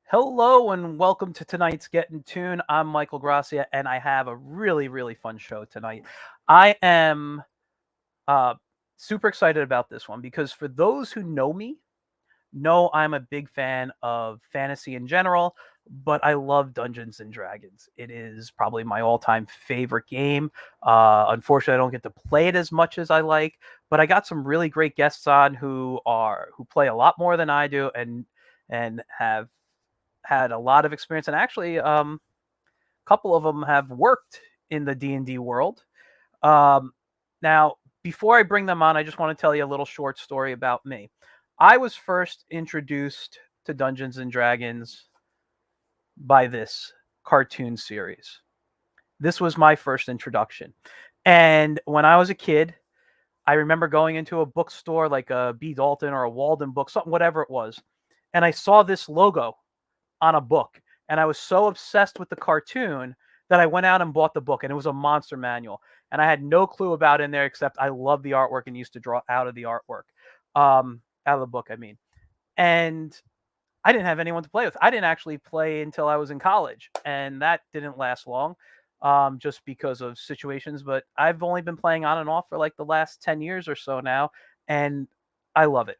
Hello and welcome to tonight's Get in Tune. I'm Michael Gracia, and I have a really, really fun show tonight. I am uh, super excited about this one because for those who know me, know I'm a big fan of fantasy in general, but I love Dungeons and Dragons. It is probably my all-time favorite game. Unfortunately, I don't get to play it as much as I like, but I got some really great guests on who play a lot more than I do and have had a lot of experience, and actually, a couple of them have worked in the D&D world. Um, Now, before I bring them on, I just want to tell you a little short story about me. I was first introduced to Dungeons and Dragons by this cartoon series. This was my first introduction. And when I was a kid, I remember going into a bookstore like a B. Dalton or a Walden book, something, whatever it was. And I saw this logo on a book, and I was so obsessed with the cartoon that I went out and bought the book, and it was a monster manual, and I had no clue about in there except I loved the artwork and used to draw out of the artwork, out of the book, I mean. And I didn't have anyone to play with. I didn't actually play until I was in college, and that didn't last long, just because of situations. But I've only been playing on and off for like the last 10 years or so now, and I love it.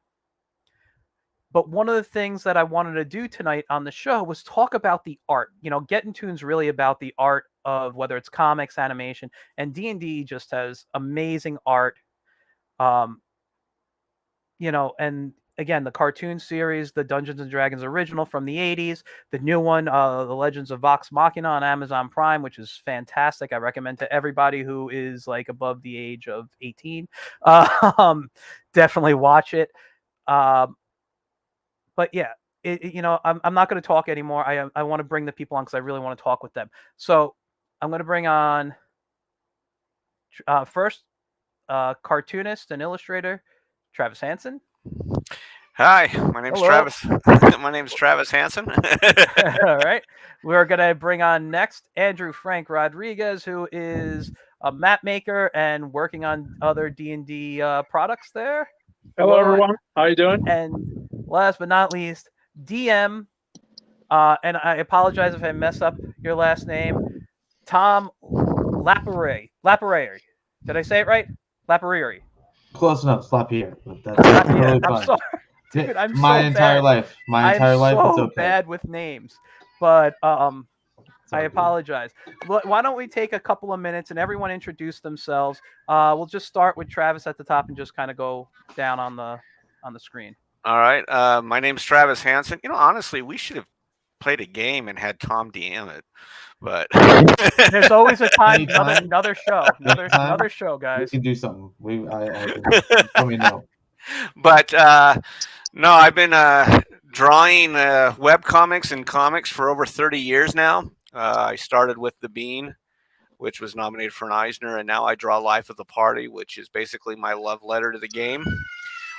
But one of the things that I wanted to do tonight on the show was talk about the art. Get in Tune's really about the art of whether it's comics, animation, and D&D just has amazing art. Um, and again, the cartoon series, the Dungeons and Dragons original from the 80s, the new one, The Legends of Vox Machina on Amazon Prime, which is fantastic. I recommend to everybody who is like above the age of 18. Definitely watch it. But yeah, I'm not going to talk anymore. I want to bring the people on because I really want to talk with them. So I'm going to bring on first cartoonist and illustrator Travis Hanson. Hi, my name's Hello. Travis. My name's Travis Hanson. All right. We're going to bring on next Andrew Frank Rodriguez, who is a map maker and working on other D&D products there. Hello, everyone. How you doing? And last but not least, DM, and I apologize if I mess up your last name, Tom Lapirerre. Did I say it right? Lapirerre. Close enough, Lapirerre. But that's Lapirerre. totally I'm fine. sorry. Dude, I'm my so entire bad. life. My entire I'm life, so it's okay. bad with names. But I good. apologize. Why don't we take a couple of minutes and everyone introduce themselves? We'll just start with Travis at the top and just kind of go down on the screen. All right. My name's Travis Hanson. Honestly, we should have played a game and had Tom DM it, but There's always a time. Anytime. Another show. Another show, We guys. can do something. Let me know. But no, I've been drawing web comics and comics for over 30 years now. I started with The Bean, which was nominated for an Eisner, and now I draw Life of the Party, which is basically my love letter to the game.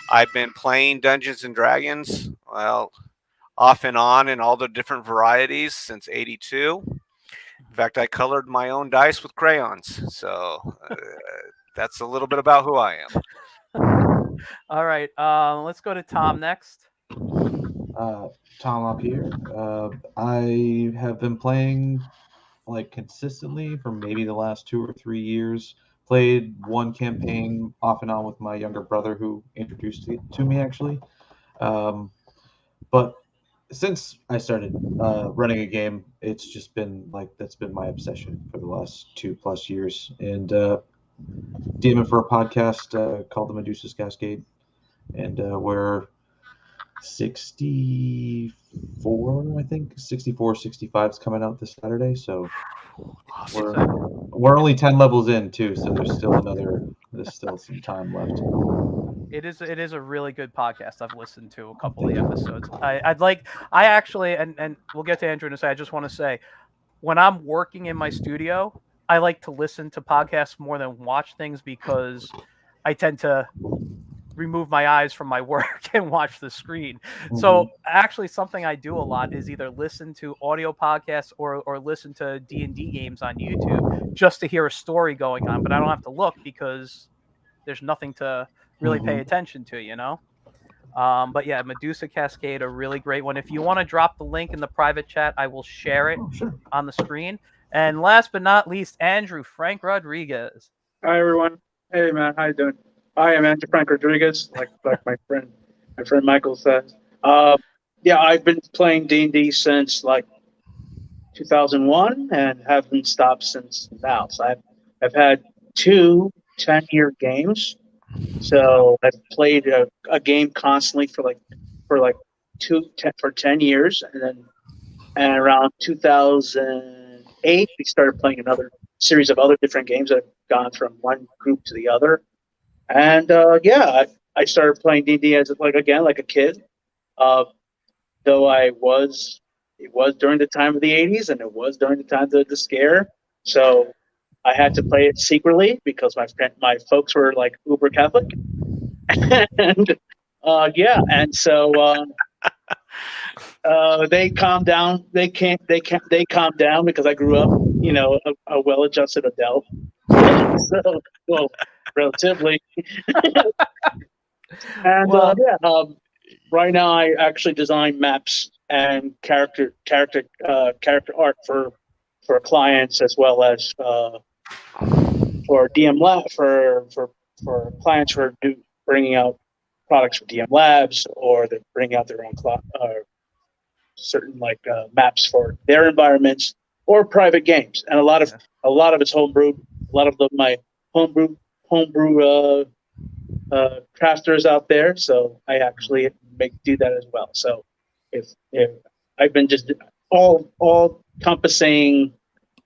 I've been playing Dungeons and Dragons, well, off and on in all the different varieties since '82. In fact, I colored my own dice with crayons. So that's a little bit about who I am. All right. Let's go to Tom next. Tom Lapirerre. I have been playing like consistently for maybe the last 2 or 3 years. Played one campaign off and on with my younger brother who introduced it to me actually. But since I started running a game, it's just been like that's been my obsession for the last 2+ years. And DMing for a podcast called The Medusa's Cascade, and we're 64, I think 64, 65 is coming out this Saturday. So we're only 10 levels in too, so there's still some time left. It is a really good podcast. I've listened to a couple of the episodes. I actually, and we'll get to Andrew in a second. I just want to say, when I'm working in my studio, I like to listen to podcasts more than watch things because I tend to remove my eyes from my work and watch the screen. Mm-hmm. So actually something I do a lot is either listen to audio podcasts or listen to D&D games on YouTube just to hear a story going on, but I don't have to look because there's nothing to really pay attention to, But yeah, Medusa Cascade, a really great one. If you want to drop the link in the private chat, I will share it Oh, sure. on the screen. And last but not least, Andrew Frank Rodriguez. Hi everyone. Hey man, how you doing? I am Andrew Frank Rodriguez, like my friend Michael says. Yeah, I've been playing D&D since like 2001 and haven't stopped since now. So I've had two 10-year games. So I've played a game constantly for 10 years, and around 2008 we started playing another series of other different games that have gone from one group to the other. And yeah, I started playing D&D as like a kid. Uh, though it was during the time of the 80s and it was during the time of the scare. So I had to play it secretly because my folks were like uber Catholic. And yeah, and so they calmed down. They calmed down because I grew up, a well-adjusted adult. So, well, relatively. And Well- right now I actually design maps and character art for clients, as well as for DM Lab for clients who are bringing out products for DM Labs, or they're bringing out their own certain maps for their environments or private games. And a lot of it's homebrewed. A lot of my homebrew crafters out there, so I actually do that as well. So if I've been just all encompassing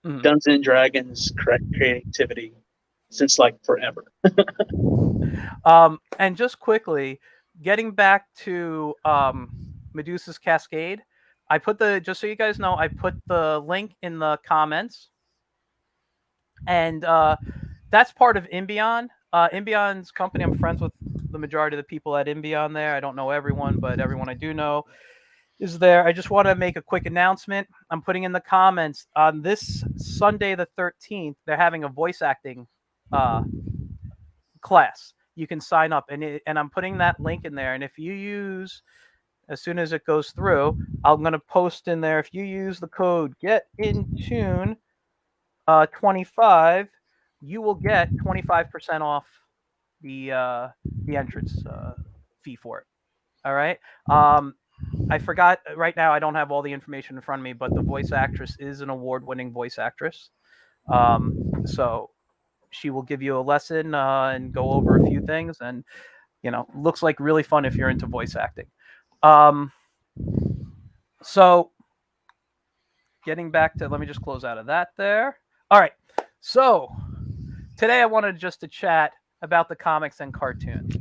Dungeons and Dragons creativity since like forever. And just quickly, getting back to Medusa's Cascade, I put just so you guys know, I put the link in the comments, and that's part of Imbion. Imbion's company. I'm friends with the majority of the people at Imbion there. I don't know everyone, but everyone I do know is there. I just want to make a quick announcement. I'm putting in the comments on this Sunday the 13th. They're having a voice acting class. You can sign up, and I'm putting that link in there. And if you use, as soon as it goes through, I'm going to post in there. If you use the code Get In Tune 25, you will get 25% off the entrance fee for it. All right. I forgot right now. I don't have all the information in front of me, but the voice actress is an award-winning voice actress. So she will give you a lesson and go over a few things, and looks like really fun if you're into voice acting. So getting back to, let me just close out of that there. All right. So today I wanted just to chat about the comics and cartoons.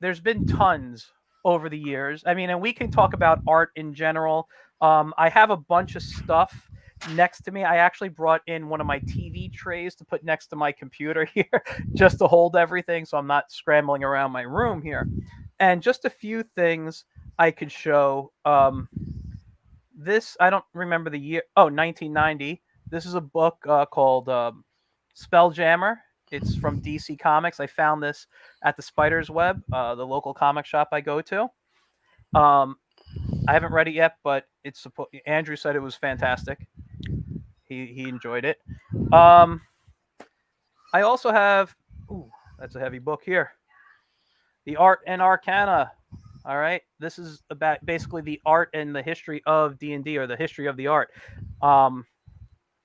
There's been tons over the years. I mean, and we can talk about art in general. I have a bunch of stuff next to me. I actually brought in one of my TV trays to put next to my computer here just to hold everything, so I'm not scrambling around my room here. And just a few things I could show. This, I don't remember the year. Oh, 1990. This is a book called Spelljammer. It's from DC Comics. I found this at the Spider's Web, the local comic shop I go to. I haven't read it yet, but Andrew said it was fantastic. He enjoyed it. I also have, that's a heavy book here, the Art and Arcana. All right, this is about basically the art and the history of D&D, or the history of the art,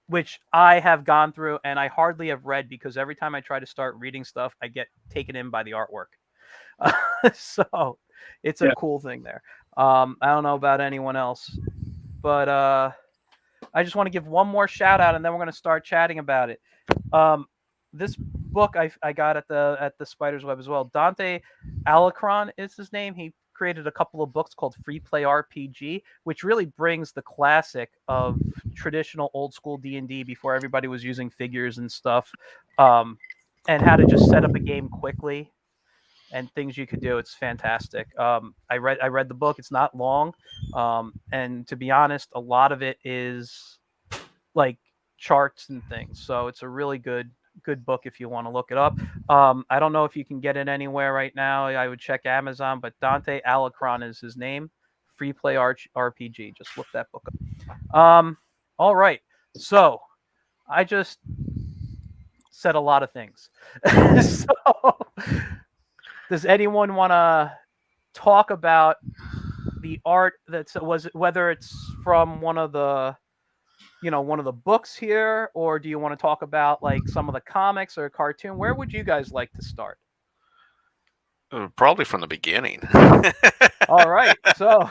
which I have gone through and I hardly have read, because every time I try to start reading stuff, I get taken in by the artwork. So it's a cool thing there. I don't know about anyone else, but I just want to give one more shout out, and then we're going to start chatting about it. This book I got at the Spider's Web as well. Dante Alacron is his name. He created a couple of books called Free Play RPG, which really brings the classic of traditional old school D&D before everybody was using figures and stuff, and how to just set up a game quickly and things you could do. It's fantastic. I read the book. It's not long, and to be honest, a lot of it is like charts and things. So it's a really good good book if you want to look it up. I don't know if you can get it anywhere right now. I would check Amazon, but Dante Alacron is his name. Free play RPG. Just look that book up. All right. So I just said a lot of things. So does anyone want to talk about the art whether it's from one of the books here, or do you want to talk about like some of the comics or cartoon? Where would you guys like to start? Probably from the beginning. All right, so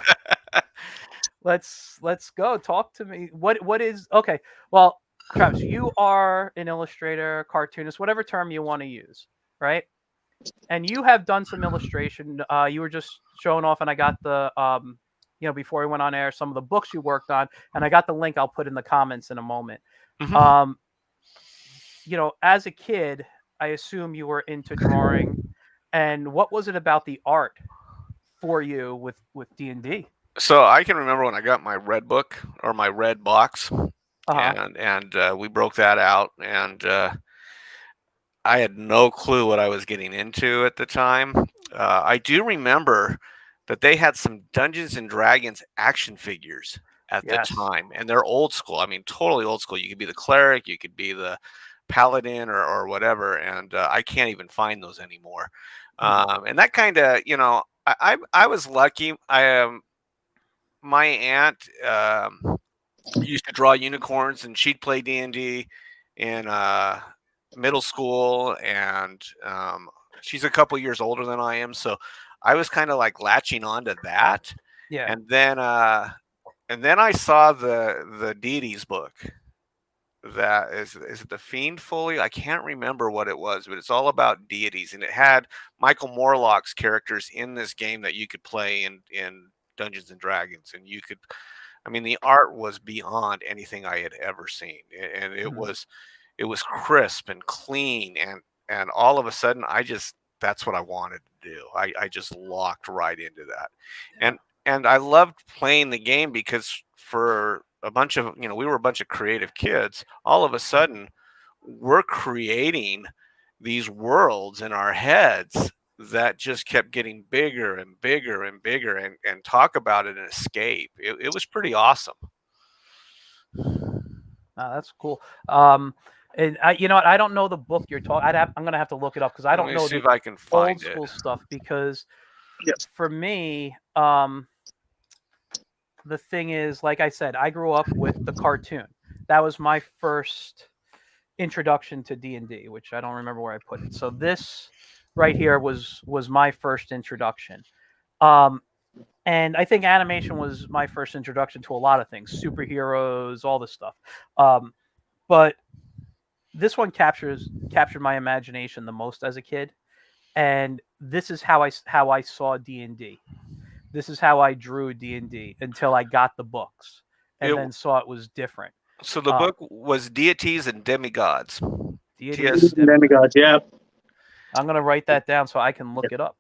let's go. Talk to me. What is okay? Well, Travis, you are an illustrator, cartoonist, whatever term you want to use, right? And you have done some illustration. You were just showing off, and I got the before we went on air, some of the books you worked on, and I got the link. I'll put in the comments in a moment. Mm-hmm. As a kid, I assume you were into drawing. And what was it about the art for you with D&D? So I can remember when I got my red book or my red box, Uh-huh. and we broke that out, and I had no clue what I was getting into at the time. I do remember that they had some Dungeons and Dragons action figures at Yes. the time, and they're old school. I mean, totally old school. You could be the cleric, you could be the paladin or whatever, and I can't even find those anymore. And that kind of, I was lucky. My aunt used to draw unicorns, and she'd play D&D in middle school, and she's a couple years older than I am, so I was kind of like latching onto that. Yeah. And then I saw the Deities book. That is it the Fiend Foley? I can't remember what it was, but it's all about deities, and it had Michael Morlock's characters in this game that you could play in Dungeons and Dragons, and the art was beyond anything I had ever seen, and it was crisp and clean, and all of a sudden that's what I wanted to do. I just locked right into that. Yeah. And I loved playing the game because for a bunch of, we were a bunch of creative kids. All of a sudden, we're creating these worlds in our heads that just kept getting bigger and bigger and bigger, and talk about it and escape. It was pretty awesome. That's cool. And I don't know the book you're talking. I'm gonna have to look it up because I don't know see the if I can find old school it. stuff. Because Yes. for me, the thing is, like I said, I grew up with the cartoon. That was my first introduction to D&D, which I don't remember where I put it. So this right here was my first introduction. And I think animation was my first introduction to a lot of things, superheroes, all this stuff. But this one captured my imagination the most as a kid, and this is how I saw D&D. This is how I drew D&D until I got the books and then saw it was different. So the book was Deities and Demigods. Deities and Demigods, yeah. I'm gonna write that down so I can look it up.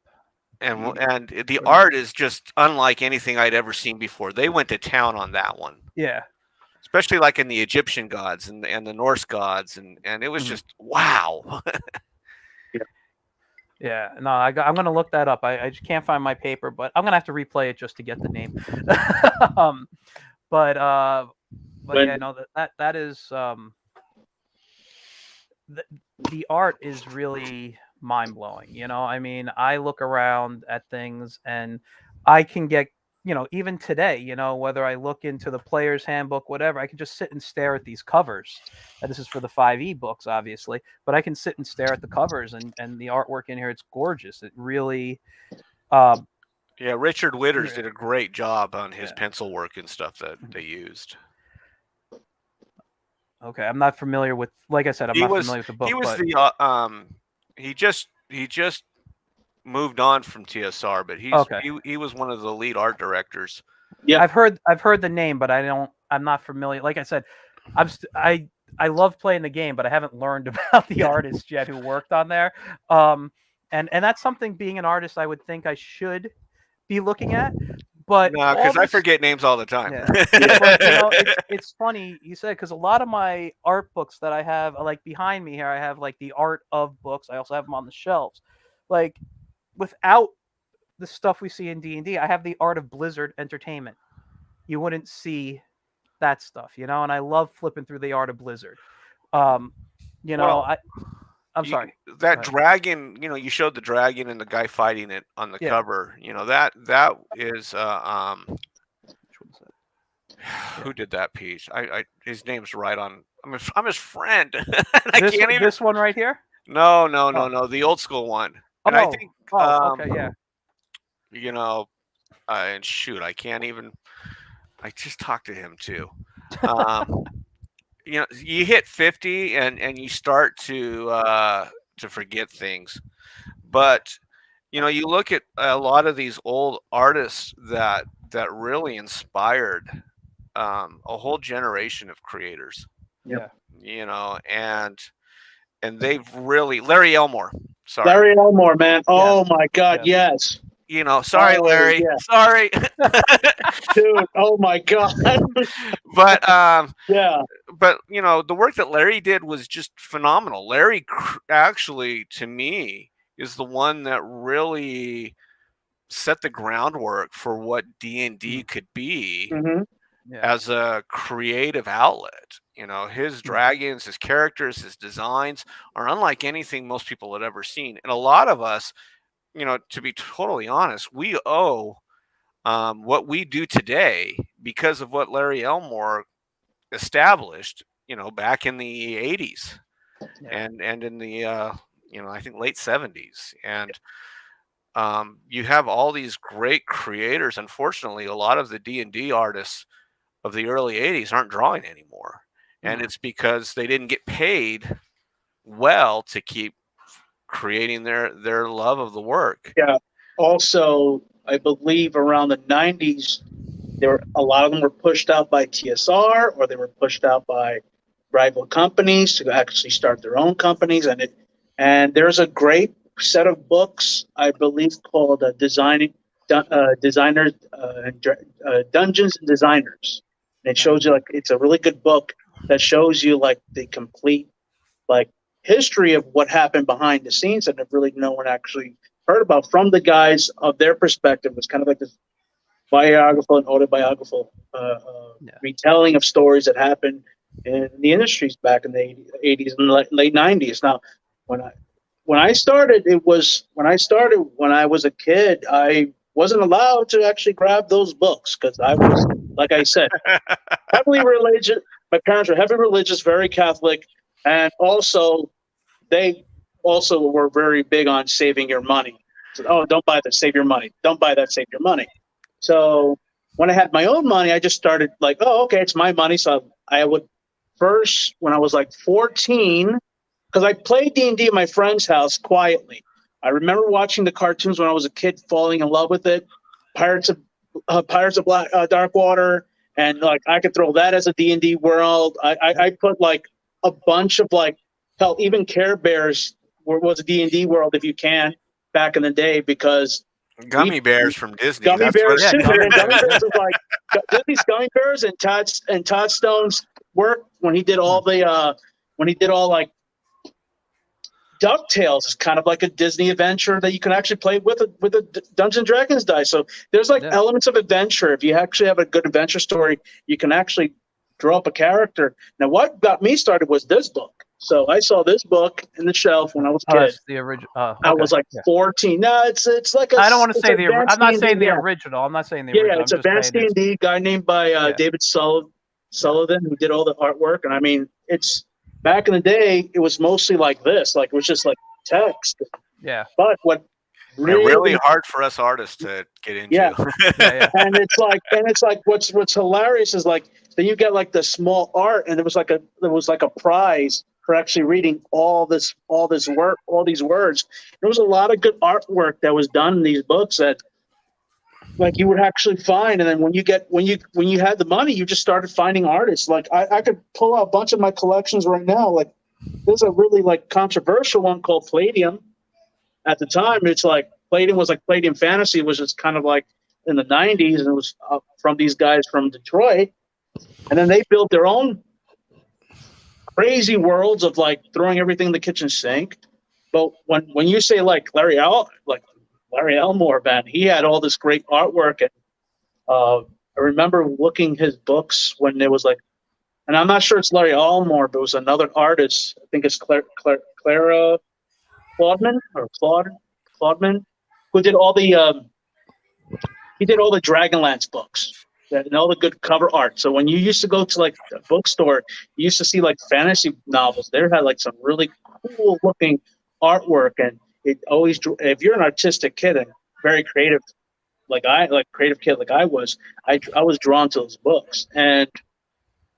And the art is just unlike anything I'd ever seen before. They went to town on that one. Yeah. Especially like in the Egyptian gods and the Norse gods, and it was just wow. Yeah, no, I'm gonna look that up. I just can't find my paper, but I'm gonna have to replay it just to get the name. But yeah, no, that is the art is really mind blowing. I mean, I look around at things and I can get, even today, whether I look into the player's handbook, whatever, I can just sit and stare at these covers. And this is for the 5e books, obviously, but I can sit and stare at the covers and the artwork in here. It's gorgeous. It really, yeah, Richard Witters did a great job on his pencil work and stuff that they used. Okay, I'm not familiar with, like I said, I'm not familiar with the book. He was he just moved on from TSR, but he was one of the lead art directors. Yeah, I've heard the name, but I'm not familiar. Like I said, I love playing the game, but I haven't learned about the artist yet who worked on there. And that's something, being an artist, I would think I should be looking at. But No, because all I this- forget names all the time. Yeah. But, you know, it's funny you said, because a lot of my art books that I have, like behind me here, I have like the art of books. I also have them on the shelves. Like without the stuff we see in D&D, I have the art of Blizzard Entertainment. You wouldn't see that stuff, you know. And I love flipping through the art of Blizzard. You know, Well, I'm sorry. That Go ahead. dragon, you know, you showed the dragon and the guy fighting it on the Yeah. cover. You know, that is Which one's that? who did that piece? I his name's right on. I'm his friend. And I This, can't even. this one right here. No, Oh. no, the old school one. And I think, okay, yeah. you know, and shoot, I can't even. I just talked to him too. You know, you hit 50 and you start to forget things. But you know, you look at a lot of these old artists that really inspired a whole generation of creators. Yeah. You know, and they've really Larry Elmore. Sorry, Larry Elmore, man. Oh my God, yes. You know, sorry, Oh, Larry. yeah. Sorry, Dude. Oh my God. but Yeah. but you know, the work that Larry did was just phenomenal. Larry actually, to me, is the one that really set the groundwork for what D&D could be hmm as a creative outlet. You know, his dragons, his characters, his designs are unlike anything most people had ever seen. And a lot of us, you know, to be totally honest, we owe what we do today because of what Larry Elmore established, you know, back in the 80s and in the you know, I think late 70s. And you have all these great creators. Unfortunately, a lot of the D&D artists of the early 80s aren't drawing anymore. And it's because they didn't get paid well to keep creating their love of the work. Yeah. Also, I believe around the 90s, a lot of them were pushed out by TSR, or they were pushed out by rival companies to actually start their own companies. And there's a great set of books, I believe, called Dungeons and Designers. And it shows you, like, it's a really good book that shows you like the complete like history of what happened behind the scenes that really no one actually heard about from the guys of their perspective. It's kind of like this biographical and autobiographical retelling of stories that happened in the industries back in the 80s and late 90s. Now, when I started, when I was a kid, I wasn't allowed to actually grab those books because I was, like I said, heavily religious. My parents were heavily religious, very Catholic, and also they also were very big on saving your money. So, oh, don't buy that, save your money. Don't buy that, save your money. So when I had my own money, I just started like, oh, okay, it's my money. So I would first, when I was like 14, because I played D&D at my friend's house quietly. I remember watching the cartoons when I was a kid, falling in love with it. Pirates of Darkwater, and like I could throw that as a D&D world. I put like a bunch of like, hell, even Care Bears was a D&D world if you can back in the day, because Gummy bears from Disney. Gummy That's Bears what, too. Gummy And Gummy Bears, Bears is like Disney's Gummy Bears and Todd Stone's work when he did all the like DuckTales is kind of like a Disney adventure that you can actually play with a Dungeons and Dragons dice. So there's like elements of adventure. If you actually have a good adventure story, you can actually draw up a character. Now, what got me started was this book. So I saw this book in the shelf when I was a kid. That's the original. Okay. I was like 14. No, it's like a. I don't want to say the. advanced I'm not saying the D&D, original. I'm not saying the Yeah, original. it's I'm just advanced saying D&D, guy named by David Sullivan, who did all the artwork. And I mean, it's back in the day, it was mostly like this, like it was just like text. Yeah. But what really hard for us artists to get into. Yeah. Yeah. and it's like what's hilarious is like then you get like the small art, and there was like a prize for actually reading all this work, all these words. There was a lot of good artwork that was done in these books that like you would actually find. And then when you had the money, you just started finding artists. Like I could pull out a bunch of my collections right now. Like there's a really like controversial one called Palladium. At the time, it's like Palladium was like Palladium Fantasy, was just kind of like in the 90s, and it was from these guys from Detroit. And then they built their own crazy worlds of like throwing everything in the kitchen sink. But when you say like Larry Elmore, man, he had all this great artwork. And I remember looking his books when there was like, and I'm not sure it's Larry Elmore, but it was another artist. I think it's Clara Claudeman or Claudeman, who did all the he did all the Dragonlance books and all the good cover art. So when you used to go to like a bookstore, you used to see like fantasy novels. There had like some really cool looking artwork, and it always drew. If you're an artistic kid and very creative, creative kid like I was drawn to those books. And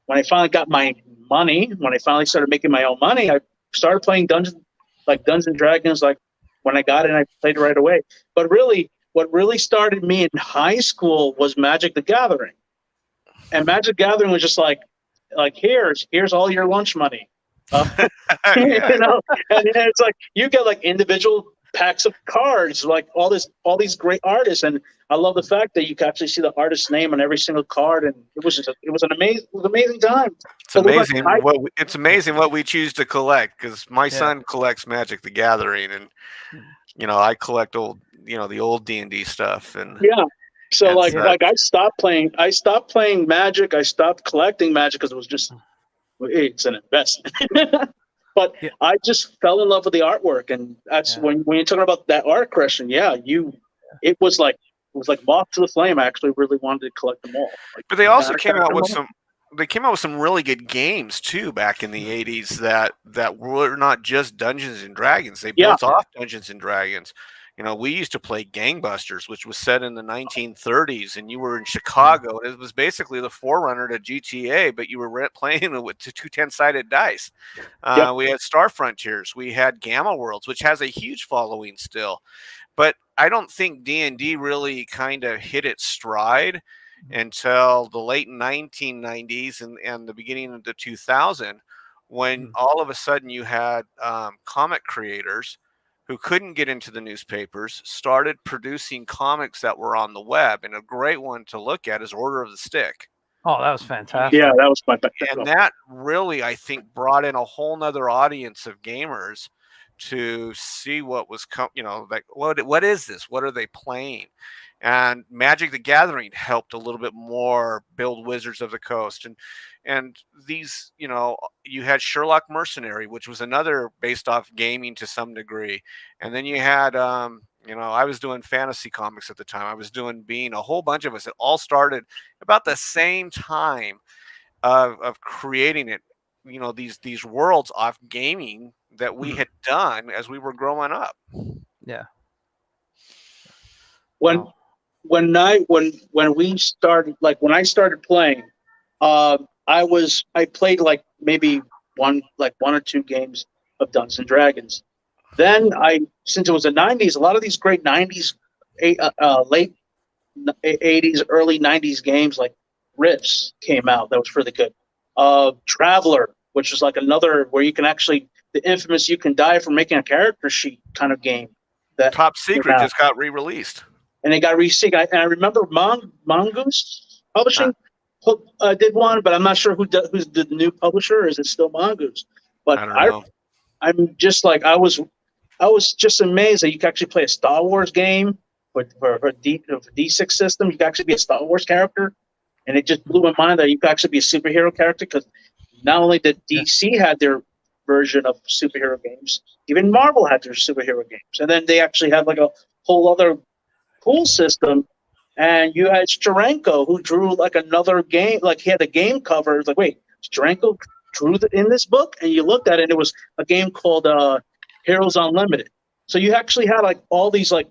when I finally got my money, when I finally started making my own money, I started playing Dungeons and Dragons. Like when I got it, I played it right away. But really, what really started me in high school was Magic the Gathering. And Magic the Gathering was just like here's all your lunch money. Yeah. You know, and it's like you get like individual packs of cards, like all these great artists. And I love the fact that you can actually see the artist's name on every single card, and it was an amazing time. It's amazing it's amazing what we choose to collect, because my son collects Magic the Gathering, and you know, I collect the old D&D stuff. And so I stopped playing Magic. I stopped collecting Magic because it was just, it's an investment. But I just fell in love with the artwork, and that's when you're talking about that art question. It was like moth to the flame. I actually really wanted to collect them all. But they also came out with some really good games too back in the 80s that were not just Dungeons and Dragons. They built off Dungeons and Dragons. You know, we used to play Gangbusters, which was set in the 1930s, and you were in Chicago, and it was basically the forerunner to GTA, but you were playing it with two 10-sided dice. We had Star Frontiers, we had Gamma Worlds, which has a huge following still. But I don't think D&D really kind of hit its stride until the late 1990s and the beginning of the 2000s, when all of a sudden you had comic creators who couldn't get into the newspapers started producing comics that were on the web. And a great one to look at is Order of the Stick. Oh, that was fantastic. Yeah, that was my favorite. And that really, I think, brought in a whole nother audience of gamers to see what was like what is this? What are they playing? And Magic the Gathering helped a little bit more build Wizards of the Coast. And these, you had Sherlock Mercenary, which was another based off gaming to some degree. And then you had, I was doing fantasy comics at the time. I was doing Bean, a whole bunch of us. It all started about the same time of creating it, these worlds off gaming that we had done as we were growing up. Yeah. When we started, like when I started playing, I played like maybe one or two games of Dungeons and Dragons. Then since it was the 90s, a lot of these great 90s, late 80s, early 90s games like Rifts came out. That was really good. Traveler, which was like another where you can actually, the infamous You Can Die for Making a Character Sheet kind of game. That Top Secret just got re-released. And it got re-seeked. I remember Mongoose Publishing did one, but I'm not sure who's the new publisher. Or is it still Mongoose? But I don't know. I'm just like I was just amazed that you could actually play a Star Wars game for a D6 system. You could actually be a Star Wars character, and it just blew my mind that you could actually be a superhero character, because not only did DC had their version of superhero games, even Marvel had their superhero games, and then they actually had like a whole other cool system. And you had Steranko, who drew like another game, like he had a game cover. It's like, wait, Steranko drew in this book? And you looked at it, and it was a game called Heroes Unlimited. So you actually had like all these like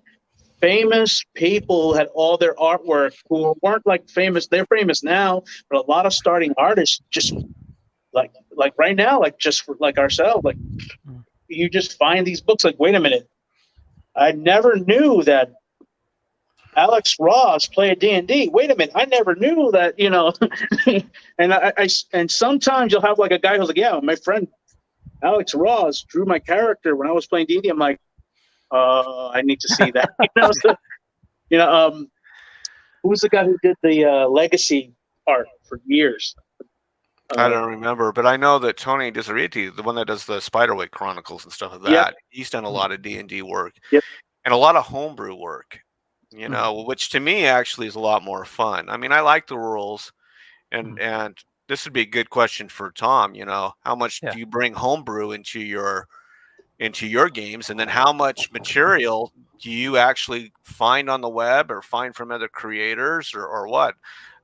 famous people who had all their artwork who weren't like famous. They're famous now, but a lot of starting artists just like right now, like just for like ourselves, like you just find these books like, wait a minute, I never knew that Alex Ross played D&D. Wait a minute, I never knew that, and sometimes you'll have like a guy who's like, yeah, my friend Alex Ross drew my character when I was playing D&D. I'm like, I need to see that. Who's the guy who did the legacy art for years? I don't remember, but I know that Tony Desariti, the one that does the Spiderwick Chronicles and stuff like that, Yep. he's done a lot of D&D work. Yep. And a lot of homebrew work, you know, which to me actually is a lot more fun. I mean, I like the rules, and this would be a good question for Tom. You know, how much do you bring homebrew into your games, and then how much material do you actually find on the web or find from other creators or what?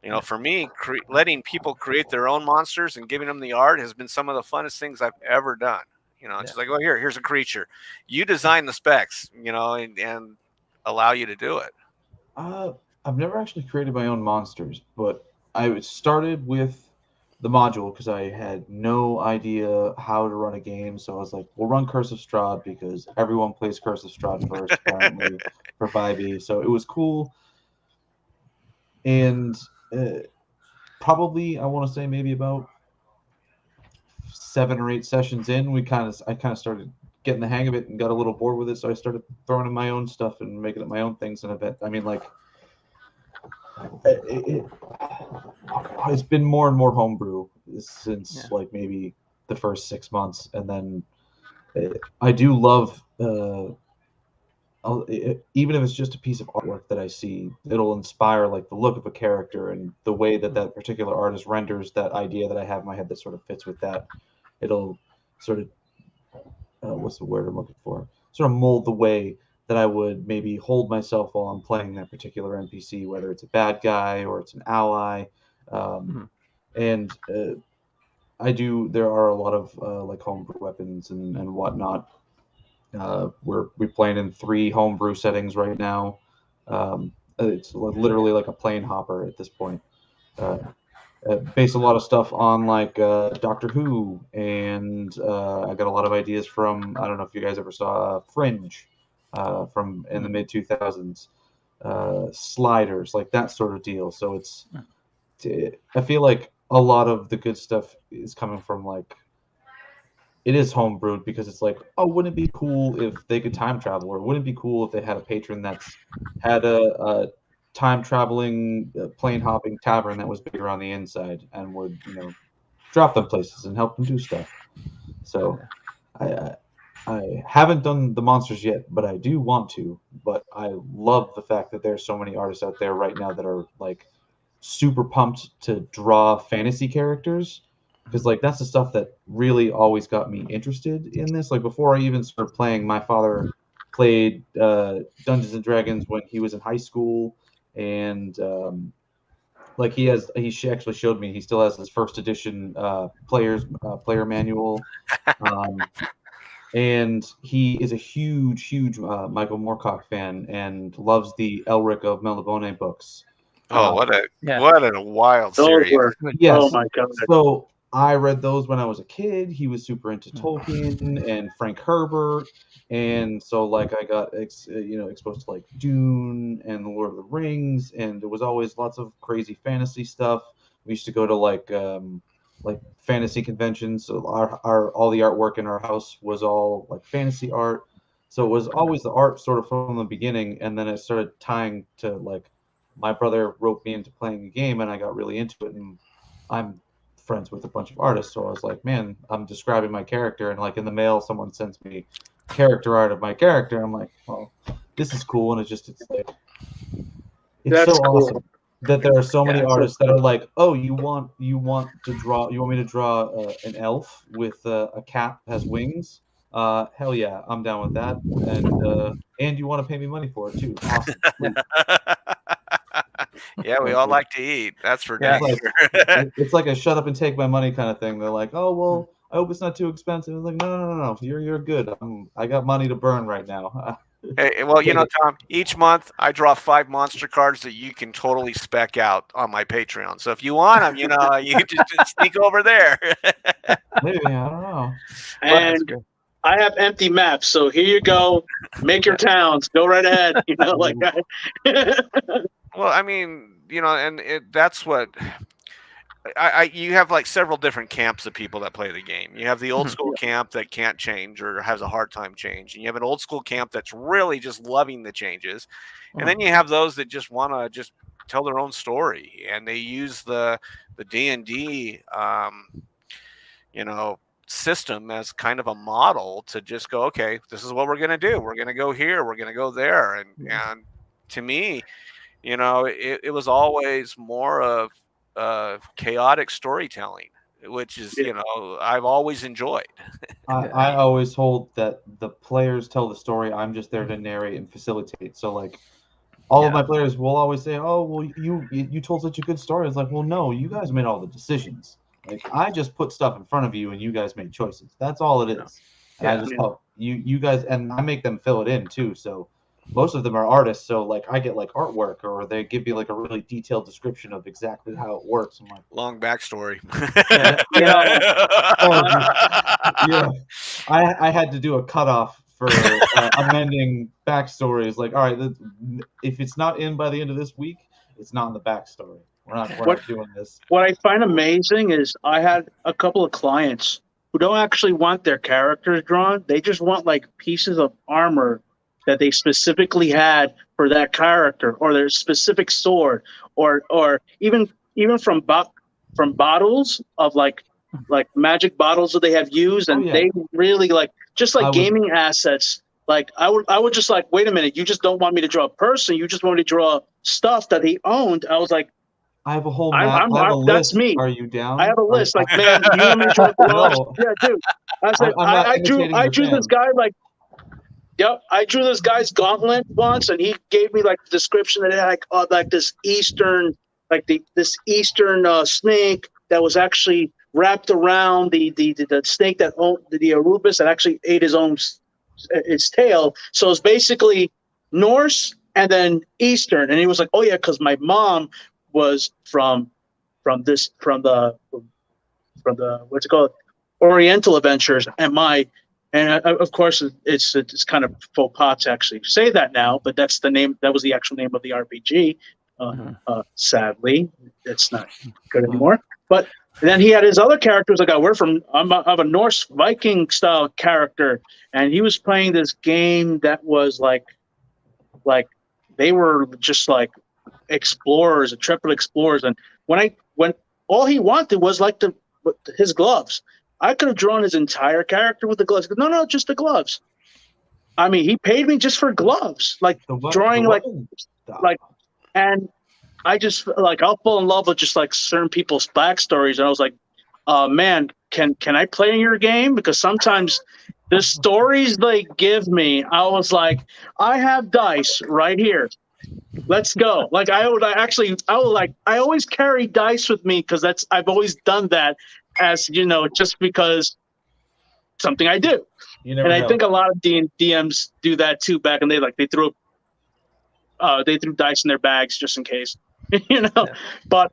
You know, for me, letting people create their own monsters and giving them the art has been some of the funnest things I've ever done. You know, it's just like, oh, here's a creature. You design the specs, you know, and allow you to do it. I've never actually created my own monsters, but I started with the module because I had no idea how to run a game. So I was like, we'll run Curse of Strahd because everyone plays Curse of Strahd first, apparently, for 5e. So it was cool. And probably, I want to say maybe about 7 or 8 sessions in, I kind of started getting the hang of it and got a little bored with it. So I started throwing in my own stuff and making up my own things. And I mean, like, it's been more and more homebrew since like maybe the first 6 months, and then I do love even if it's just a piece of artwork that I see, it'll inspire like the look of a character and the way that that particular artist renders that idea that I have in my head that sort of fits with that. It'll sort of what's the word I'm looking for? Sort of mold the way that I would maybe hold myself while I'm playing that particular NPC, whether it's a bad guy or it's an ally. And there are a lot of like homebrew weapons and whatnot. We're playing in 3 homebrew settings right now. It's literally like a plane hopper at this point. Based a lot of stuff on like Doctor Who, and I got a lot of ideas from, I don't know if you guys ever saw Fringe from in the mid 2000s, Sliders, like that sort of deal. So I feel like a lot of the good stuff is coming from like, it is homebrewed because it's like, oh, wouldn't it be cool if they could time travel, or wouldn't it be cool if they had a patron that's had a time traveling plane hopping tavern that was bigger on the inside and would, you know, drop them places and help them do stuff. So I haven't done the monsters yet, but I do want to. But I love the fact that there's so many artists out there right now that are like super pumped to draw fantasy characters, because like that's the stuff that really always got me interested in this. Like before I even started playing, my father played Dungeons and Dragons when he was in high school, and like he actually showed me he still has his first edition player manual, and he is a huge Michael Moorcock fan and loves the Elric of Melibone books. Oh, what a wild series! Yes. Oh my God. So I read those when I was a kid. He was super into Tolkien and Frank Herbert, and so like I got exposed to like Dune and The Lord of the Rings, and there was always lots of crazy fantasy stuff. We used to go to like fantasy conventions. So our all the artwork in our house was all like fantasy art. So it was always the art sort of from the beginning, and then it started tying to like my brother roped me into playing the game, and I got really into it. And I'm friends with a bunch of artists, so I was like, man, I'm describing my character, and like in the mail someone sends me character art of my character. I'm like, well, this is cool. And it's like, it's That's so cool. awesome that there are so many artists that are like, oh, you want me to draw an elf with a cat that has wings? Hell yeah, I'm down with that. And you want to pay me money for it too? Awesome. Yeah, we all like to eat. That's for Yeah. dang sure. It's like a shut up and take my money kind of thing. They're like, oh well, I hope it's not too expensive. I'm like, no, you're good. I got money to burn right now. Hey, well, you know, Tom, each month I draw 5 monster cards that you can totally spec out on my Patreon. So if you want them, you know, you can just sneak over there. Maybe, I don't know. And I have empty maps, so here you go. Make your towns. Go right ahead. You know, like Well, I mean, you know, and that's what you have like several different camps of people that play the game. You have the old school camp that can't change or has a hard time change, and you have an old school camp that's really just loving the changes, and then you have those that just want to just tell their own story, and they use the D&D system as kind of a model to just go, okay, this is what we're going to do. We're going to go here. We're going to go there. And to me, it was always more of chaotic storytelling, which is, I've always enjoyed. I always hold that the players tell the story. I'm just there to narrate and facilitate. So like all of my players will always say, oh, well, you told such a good story. It's like, well, no, you guys made all the decisions. Like I just put stuff in front of you and you guys made choices. That's all it is. And I just help you guys, and I make them fill it in too. So most of them are artists. So like I get like artwork, or they give me like a really detailed description of exactly how it works. I'm like, long backstory. I had to do a cutoff for amending backstories. Like, all right, if it's not in by the end of this week, it's not in the backstory. We're not doing this. What I find amazing is I had a couple of clients who don't actually want their characters drawn. They just want like pieces of armor that they specifically had for that character, or their specific sword, or even from bottles of like magic bottles that they have used, and they really like just like gaming assets. Like I would just like, wait a minute, you just don't want me to draw a person, you just want me to draw stuff that he owned. I was like, I have a whole map. I have a list. That's me. Are you down? I have a list. Like, man, you want me to draw gloves? Yeah, dude. I said, I drew this guy like, I drew this guy's gauntlet once, and he gave me like the description that it had like this Eastern, this Eastern snake that was actually wrapped around the snake that owned the Arubis that actually ate its tail. So it's basically Norse and then Eastern. And he was like, oh yeah, because my mom was from the what's it called, Oriental Adventures, and of course it's kind of faux pas to actually say that now, but that's the name. That was the actual name of the RPG. Sadly, it's not good anymore. But then he had his other characters. Like I'm a Norse Viking style character, and he was playing this game that was like they were just like explorers, intrepid explorers. And when all he wanted was like his gloves. I could have drawn his entire character with the gloves. No, just the gloves. I mean, he paid me just for gloves, like drawing, and I just like I'll fall in love with just like certain people's backstories, and I was like, man, can I play in your game? Because sometimes the stories they give me, I was like, I have dice right here. Let's go. Like I always carry dice with me because I've always done that, as just because something I do. And I think a lot of DMs do that too. Back in the day, they threw dice in their bags just in case, But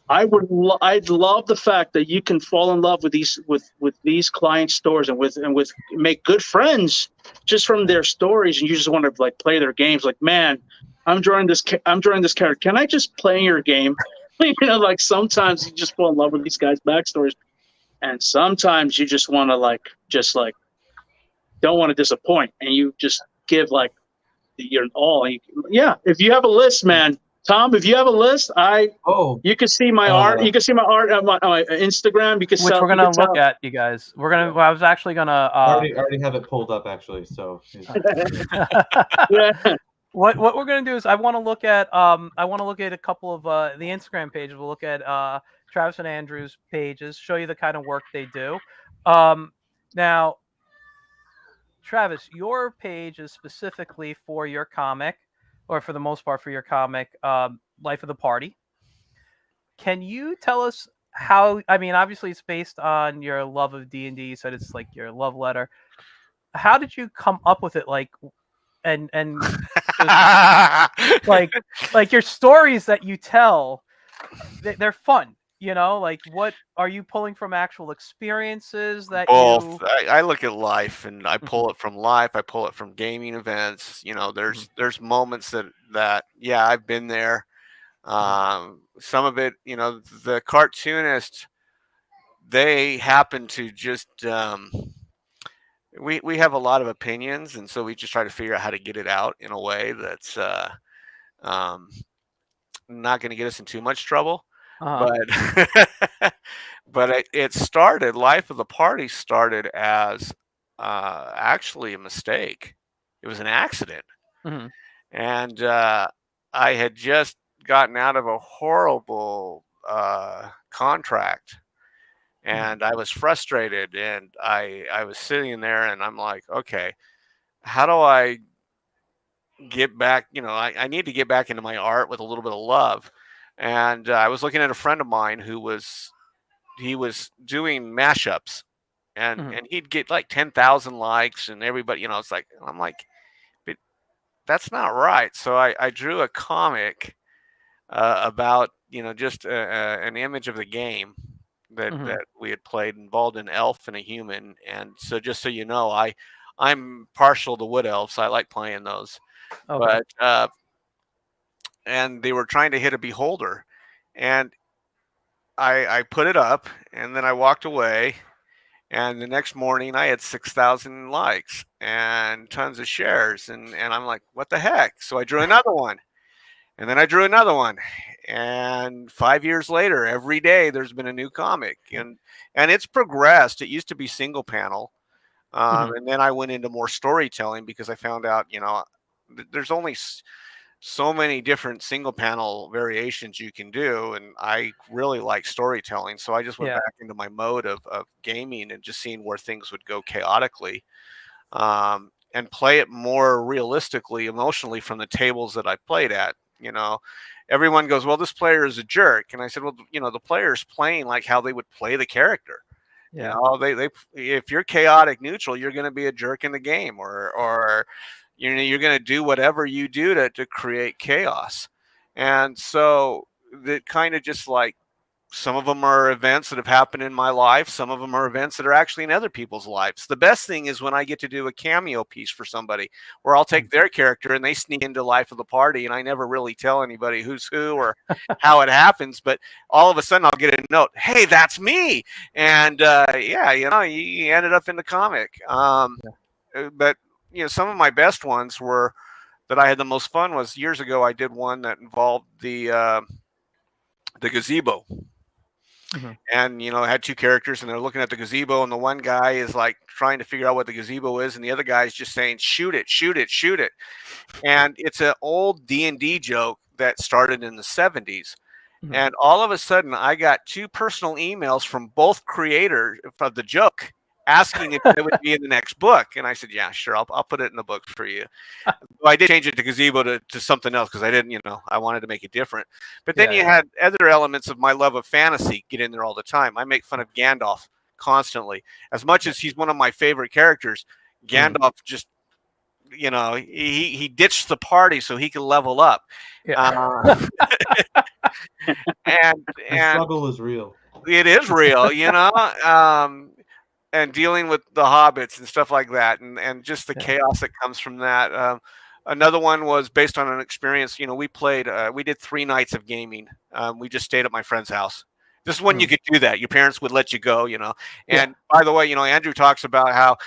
I'd love the fact that you can fall in love with these client stores and make good friends just from their stories, and you just want to like play their games. Like, man, I'm drawing this character. Can I just play your game? Like sometimes you just fall in love with these guys' backstories, and sometimes you just want to don't want to disappoint, and you just give like your all. If you have a list, man, Tom, if you have a list, you can see my art. You can see my art on my Instagram. You can which we're gonna look at, you guys. We're gonna. I was actually gonna. I already have it pulled up actually. So. Yeah. What we're gonna do is I want to look at a couple of the Instagram pages. We'll look at Travis and Andrew's pages, show you the kind of work they do. Now, Travis, your page is specifically for your comic, or for the most part for your comic, Life of the Party. Can you tell us how? I mean, obviously it's based on your love of D&D. You said it's like your love letter. How did you come up with it? Like, and just, like your stories that you tell, they're fun. Like what are you pulling from actual experiences that both? I look at life and I pull it from life. I pull it from gaming events. There's moments that I've been there. Some of it, the cartoonist, they happen to just we have a lot of opinions, and so we just try to figure out how to get it out in a way that's not going to get us in too much trouble. Uh-huh. But it started. Life of the Party started as actually a mistake. It was an accident, Hmm. and I had just gotten out of a horrible contract, and I was frustrated, and I was sitting there, and I'm like, okay, how do I get back? I need to get back into my art with a little bit of love. And I was looking at a friend of mine who was doing mashups, and he'd get like 10,000 likes, and everybody, it's like, I'm like, but that's not right. So I drew a comic about just an image of the game that we had played, involved an elf and a human. And so, just so you know, I'm partial to wood elves. I like playing those. Okay. But and they were trying to hit a beholder, and I put it up, and then I walked away, and the next morning I had 6,000 likes and tons of shares, and I'm like, what the heck? So I drew another one, and then I drew another one, and 5 years later, every day there's been a new comic, and it's progressed. It used to be single panel, and then I went into more storytelling because I found out, there's only so many different single panel variations you can do, and I really like storytelling, so I just went Yeah. back into my mode of gaming and just seeing where things would go chaotically, and play it more realistically, emotionally, from the tables that I played at. Everyone goes, well, this player is a jerk, and I said, well, the player's playing like how they would play the character. Yeah. They if you're chaotic neutral, you're going to be a jerk in the game, or you're going to do whatever you do to create chaos. And so that kind of just like, some of them are events that have happened in my life. Some of them are events that are actually in other people's lives. The best thing is when I get to do a cameo piece for somebody where I'll take their character and they sneak into Life of the Party, and I never really tell anybody who's who or how it happens. But all of a sudden I'll get a note, hey, that's me. And yeah, you ended up in the comic. But some of my best ones were that I had the most fun was years ago. I did one that involved the gazebo, and I had two characters, and they're looking at the gazebo, and the one guy is like trying to figure out what the gazebo is, and the other guy is just saying, shoot it, shoot it, shoot it. And it's an old D&D joke that started in the 70s. And all of a sudden I got two personal emails from both creators of the joke asking if it would be in the next book. And I said, yeah, sure, I'll put it in the book for you. So I did change it to gazebo to something else because I didn't, I wanted to make it different. But then you had other elements of my love of fantasy get in there all the time. I make fun of Gandalf constantly. As much as he's one of my favorite characters, Gandalf just, he ditched the party so he could level up. And The struggle is real. It is real, and dealing with the hobbits and stuff like that, and just the chaos that comes from that. Another one was based on an experience. We played, we did 3 nights of gaming. We just stayed at my friend's house. This is when you could do that. Your parents would let you go, And by the way, Andrew talks about how,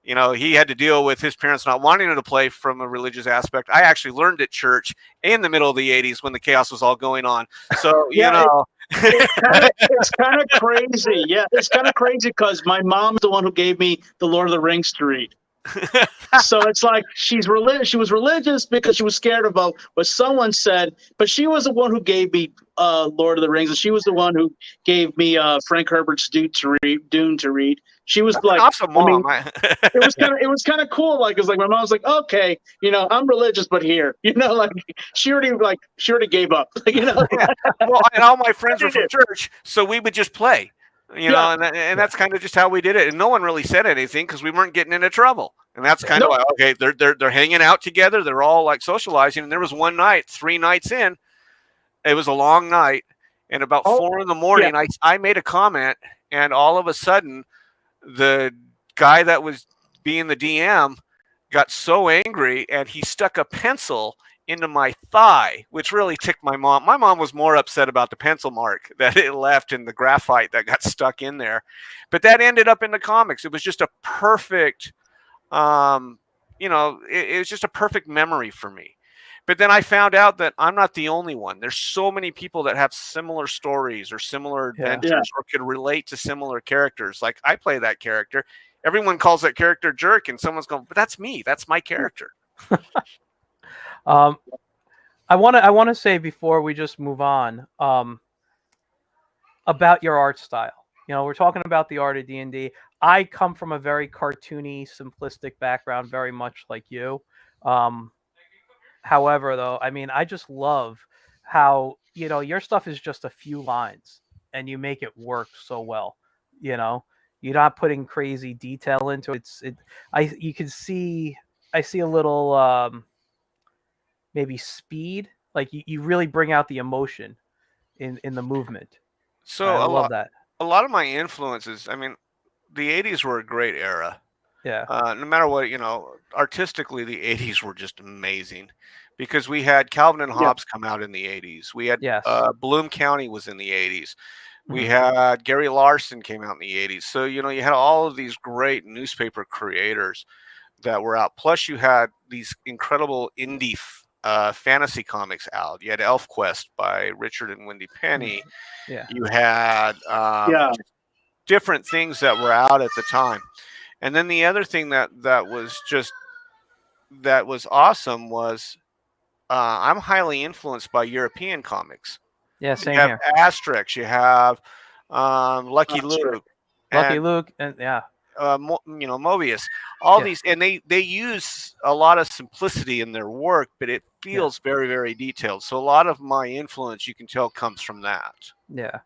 he had to deal with his parents not wanting him to play from a religious aspect. I actually learned at church in the middle of the 80s when the chaos was all going on. So, it's kind of crazy. Yeah, it's kind of crazy because my mom's the one who gave me the Lord of the Rings to read. So it's like she's religious. She was religious because she was scared about what someone said, but she was the one who gave me Lord of the Rings, and she was the one who gave me Frank Herbert's Dune to read. She was That's like, awesome, Mom. it was kind of cool. Like, it was like my mom was like, okay, I'm religious, but here, she already gave up. Yeah. Well, and all my friends were from church, so we would just play. And that's kind of just how we did it. And no one really said anything because we weren't getting into trouble. And that's kind of like, okay, they're hanging out together. They're all like socializing. And there was one night, 3 nights in, it was a long night. And about 4 in the morning, I made a comment. And all of a sudden, the guy that was being the DM got so angry, and he stuck a pencil into my thigh, which really ticked my mom. My mom was more upset about the pencil mark that it left in the graphite that got stuck in there. But that ended up in the comics. It was just a perfect, it was just a perfect memory for me. But then I found out that I'm not the only one. There's so many people that have similar stories or similar adventures or could relate to similar characters. Like I play that character. Everyone calls that character jerk, and someone's going, but that's me. That's my character. I want to say before we just move on about your art style. You know, we're talking about the art of D&D. I come from a very cartoony, simplistic background, very much like you. However, though, I mean, I just love how, you know, your stuff is just a few lines and you make it work so well. You know, you're not putting crazy detail into it. You can see, I see a little maybe speed. Like you really bring out the emotion in the movement. So I love that. A lot of my influences, I mean, the 80s were a great era. Yeah. No matter what, you know, artistically, the 80s were just amazing because we had Calvin and Hobbes come out in the 80s. We had Bloom County was in the 80s. We had Gary Larson came out in the 80s. So, you know, you had all of these great newspaper creators that were out. Plus, you had these incredible indie fantasy comics out. You had ElfQuest by Richard and Wendy Penny. Yeah. You had different things that were out at the time. And then the other thing that was awesome was I'm highly influenced by European comics. Yeah, same you have here. Asterix, you have Lucky Luke, and you know, Mobius, all these, and they use a lot of simplicity in their work, but it feels very, very detailed. So a lot of my influence, you can tell, comes from that. Yeah,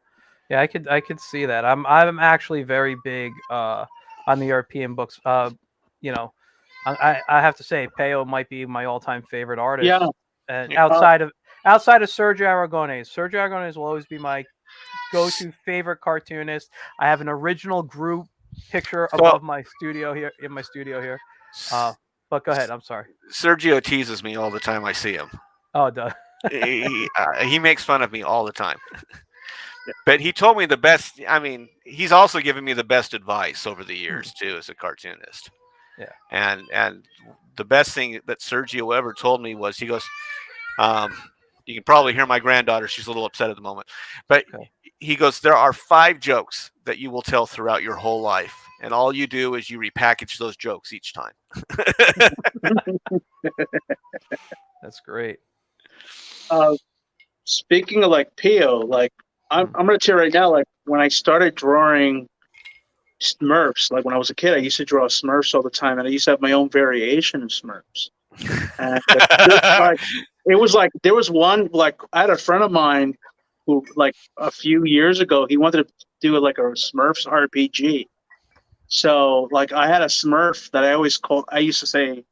I could see that. I'm actually very big on the European books. You know, I have to say, Peo might be my all-time favorite artist. Yeah. And outside of Sergio Aragonés will always be my go-to favorite cartoonist. I have an original group picture above my studio here in my studio here. But go ahead. I'm sorry. Sergio teases me all the time I see him. Oh, duh. He makes fun of me all the time. But he told me the best. I mean, he's also given me the best advice over the years too, as a cartoonist. Yeah. And the best thing that Sergio ever told me was, he goes, you can probably hear my granddaughter. She's a little upset at the moment, but he goes, there are 5 jokes that you will tell throughout your whole life, and all you do is you repackage those jokes each time. That's great. Speaking of like Pio, like I'm gonna tell you right now, like when I started drawing Smurfs, like when I was a kid, I used to draw Smurfs all the time, and I used to have my own variation of Smurfs. And it was like there was one, like I had a friend of mine who, like a few years ago, he wanted to do like a Smurfs RPG. So like I had a Smurf that I used to say,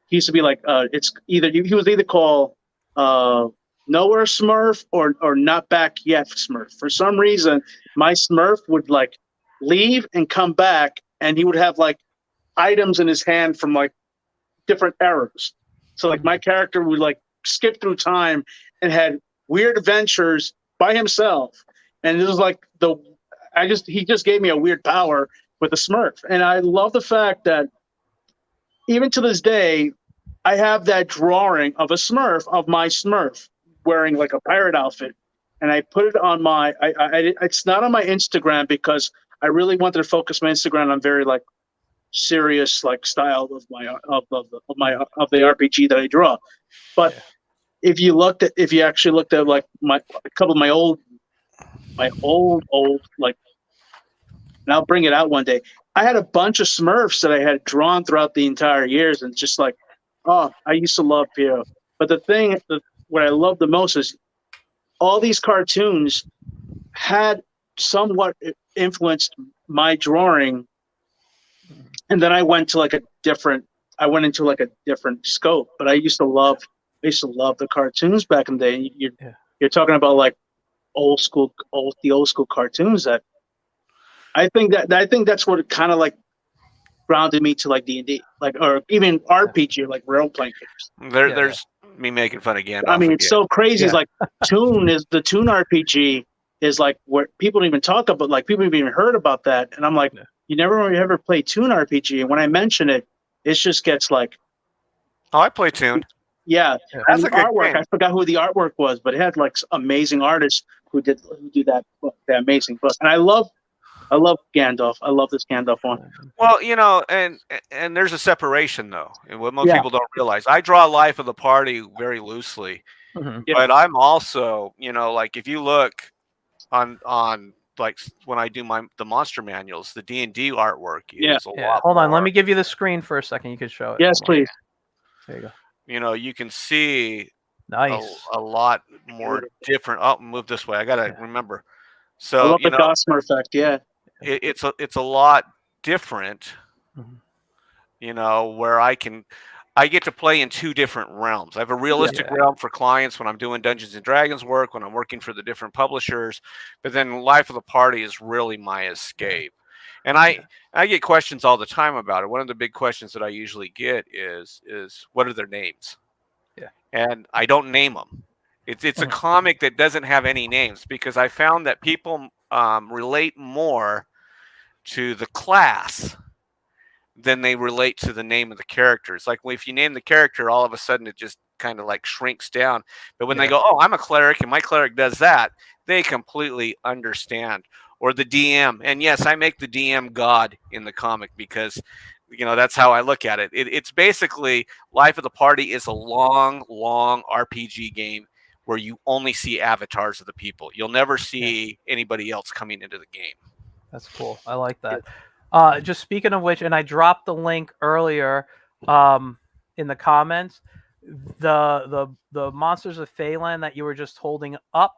he used to be like, it's either, he was either called Nowhere Smurf or Not Back Yet Smurf. For some reason, my Smurf would like leave and come back, and he would have like items in his hand from like different eras. So like my character would like skip through time and had weird adventures by himself. And it was like he just gave me a weird power with the Smurf. And I love the fact that even to this day, I have that drawing of a Smurf, of my Smurf wearing like a pirate outfit. And I put it on it's not on my Instagram because I really wanted to focus my Instagram on very like serious like style of the RPG that I draw. But if you actually looked at like a couple of my old like, and I'll bring it out one day, I had a bunch of Smurfs that I had drawn throughout the entire years, and just like, oh, I used to love Pio. But what I love the most is all these cartoons had somewhat influenced my drawing, and then I went into like a different scope. But I used to love the cartoons back in the day. You're talking about like the old school cartoons that I think that's what kind of like grounded me to like D&D, like, or even RPG, like role playing games. There's me making fun again. I mean, it's so crazy. It's like the Toon RPG is like where people don't even talk about, like people haven't even heard about that. And I'm like, you never ever play Toon RPG. And when I mention it, it just gets like, oh, I play Toon. Yeah, Yeah. and That's the a good artwork. game. I forgot who the artwork was, but it had like amazing artists who do that book, that amazing book. And I love Gandalf. I love this Gandalf one. Well, and there's a separation though, and what most Yeah. people don't realize. I draw life of the party very loosely, Mhm. Yeah. but I'm also, like if you look on like when I do the monster manuals, the D&D artwork Yeah. is a Yeah. lot Hold on. Let more. me give you the screen for a second. You can show it. Yes, Hold on. please. There you go. You can see Nice. a lot more different. Oh, move this way. I gotta Yeah. remember. I So love the Gossamer effect. Yeah. it's a lot different. Mhm. Where I get to play in two different realms. I have a realistic Yeah. realm for clients when I'm doing Dungeons and Dragons work, when I'm working for the different publishers, but then Life of the Party is really my escape. And I get questions all the time about it. One of the big questions that I usually get is what are their names? Yeah. And I don't name them. It's a Mhm. comic that doesn't have any names because I found that people relate more to the class than they relate to the name of the characters. Like if you name the character, all of a sudden it just kind of like shrinks down. But when they go, oh, I'm a cleric and my cleric does that, they completely understand. Or the DM. And yes, I make the DM God in the comic because that's how I look at it. It's basically Life of the Party is a long RPG game where you only see avatars of the people. You'll never see anybody else coming into the game. That's cool. I like that. Just speaking of which, and I dropped the link earlier in the comments. The Monsters of Phelan that you were just holding up,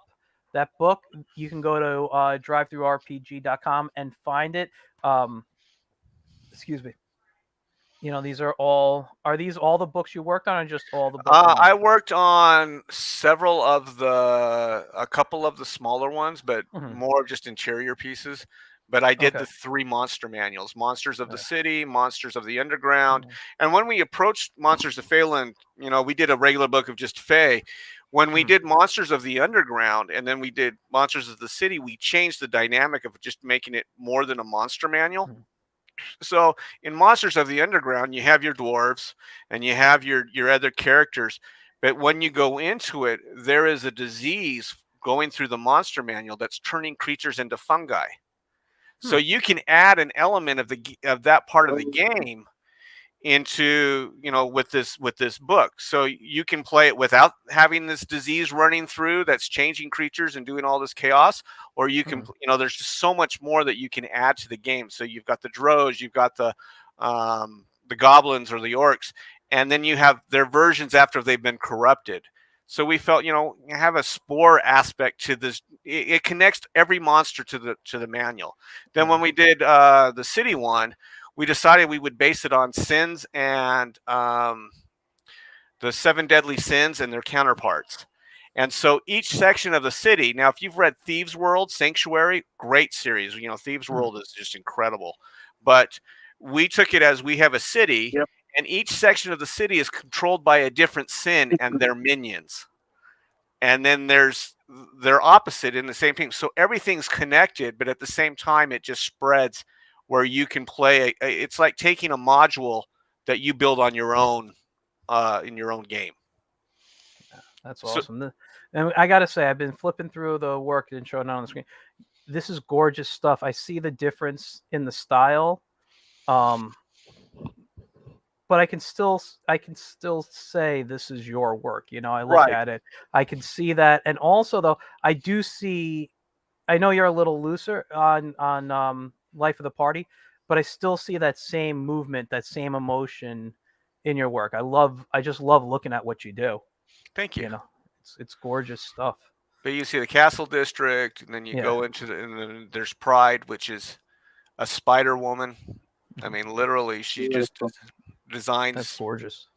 that book, you can go to drivethrurpg.com and find it. Excuse me. These are these all the books you worked on, or just all the books? I worked on a couple of the smaller ones, but more just interior pieces. But I did the 3 monster manuals: Monsters of the City, Monsters of the Underground. And when we approached Monsters of Phelan, we did a regular book of just Fae. When we did Monsters of the Underground and then we did Monsters of the City, we changed the dynamic of just making it more than a monster manual. So in Monsters of the Underground, you have your dwarves and you have your other characters. But when you go into it, there is a disease going through the monster manual that's turning creatures into fungi. So you can add an element of that part of the game into with this book. So you can play it without having this disease running through that's changing creatures and doing all this chaos, or you can there's just so much more that you can add to the game. So you've got the drows, you've got the goblins or the orcs, and then you have their versions after they've been corrupted. So we felt, you have a spore aspect to this. It connects every monster to the manual. Then when we did the city one, we decided we would base it on sins and the 7 deadly sins and their counterparts. And so each section of the city. Now, if you've read Thieves World, Sanctuary, great series. Thieves World is just incredible. But we took it as we have a city. Yep. And each section of the city is controlled by a different sin and their minions. And then there's their opposite in the same thing. So everything's connected, but at the same time, it just spreads where you can play. It's like taking a module that you build on your own in your own game. That's awesome. And I got to say, I've been flipping through the work and showing it on the screen. This is gorgeous stuff. I see the difference in the style. But I can still say this is your work. I look at it, I can see that. And also though, I do see, I know you're a little looser on Life of the Party, but I still see that same movement, that same emotion in your work. I just love looking at what you do. Thank you. It's gorgeous stuff. But you see the Castle District, and then you go into and then there's Pride, which is a spider woman. I mean, literally, she just designs. That's gorgeous.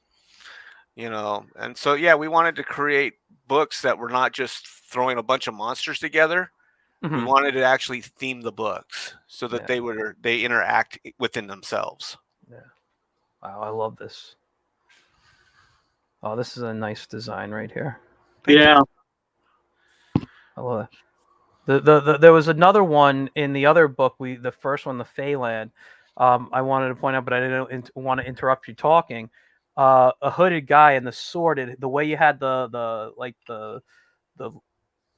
And so we wanted to create books that were not just throwing a bunch of monsters together. We wanted to actually theme the books so that they interact within themselves. Yeah. Wow, I love this. Oh, this is a nice design right here. Thank you. I love it. There was another one in the other book. The first one, the Phelan. I wanted to point out, but I didn't want to interrupt you talking. a hooded guy and the sword. The way you had the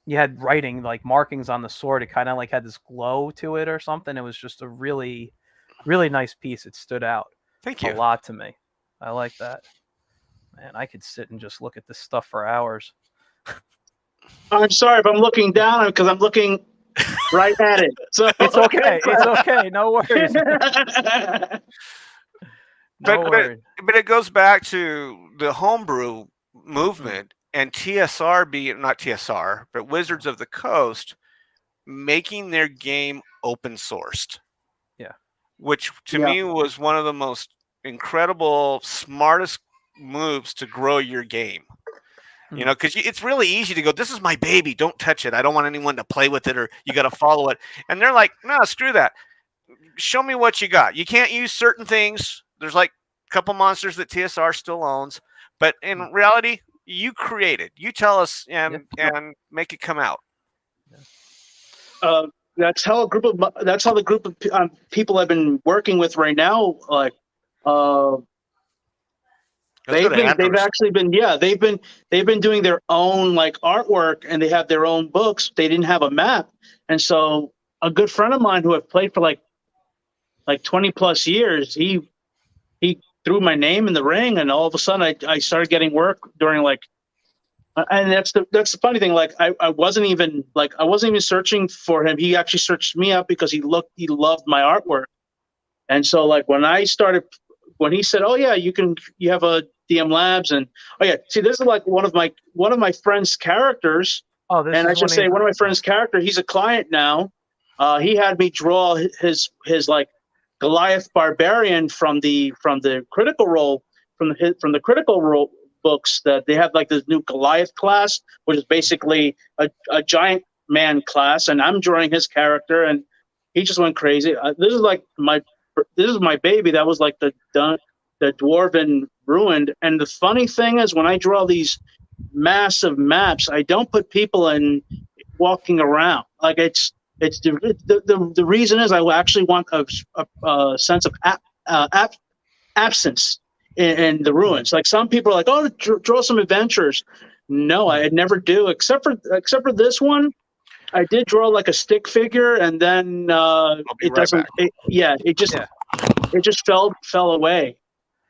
you had writing like markings on the sword. It kind of like had this glow to it or something. It was just a really, really nice piece. It stood out Thank a you. lot to me. I like that. Man, I could sit and just look at this stuff for hours. I'm sorry if I'm looking down because I'm looking right at it. So It's okay. It's okay. No worries. No worries. But it goes back to the homebrew movement and TSR being not TSR, but Wizards of the Coast making their game open sourced. Yeah. Which to me was one of the most incredible, smartest moves to grow your game. You know, because it's really easy to go, this is my baby, don't touch it. I don't want anyone to play with it, or you got to follow it. And they're like, no, screw that. Show me what you got. You can't use certain things. There's like a couple monsters that TSR still owns. But in reality, you create it. You tell us and make it come out. That's how the group of people I've been working with right now, like, they've been doing their own like artwork, and they have their own books. They didn't have a map, and so a good friend of mine who have played for like 20 plus years, he threw my name in the ring, and all of a sudden I started getting work during like, and that's the funny thing. Like I wasn't even searching for him. He actually searched me out because he loved my artwork, and so like when he said, "Oh yeah, you have a DM Labs," and oh yeah, see, this is like one of my friend's characters. Oh, this and I should say one of my friend's character. He's a client now. He had me draw his like Goliath Barbarian from the Critical Role from the Critical Role books, that they have like this new Goliath class, which is basically a giant man class, and I'm drawing his character, and he just went crazy. This is my baby. That was like the Dwarven Ruined. And the funny thing is, when I draw these massive maps, I don't put people in walking around. Like it's the reason is I actually want a sense of absence in the ruins. Like some people are like, oh, draw some adventures. No, I never do, except for this one. I did draw like a stick figure, and then it doesn't. It just fell away.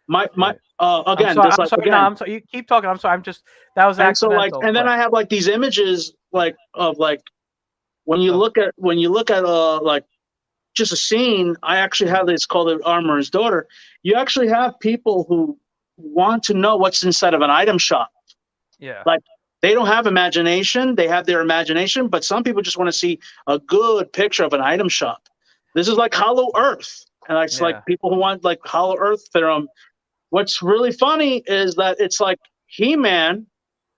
Again, I'm sorry. No, I'm sorry. You keep talking. I'm sorry. That was accidental. So like, and then I have like these images like of like when you look at like just a scene. I actually have this called the Armorer's Daughter. You actually have people who want to know what's inside of an item shop. Yeah. Like they don't have imagination. They have their imagination, but some people just want to see a good picture of an item shop. This is like Hollow Earth, and it's like people who want like Hollow Earth. What's really funny is that it's like He-Man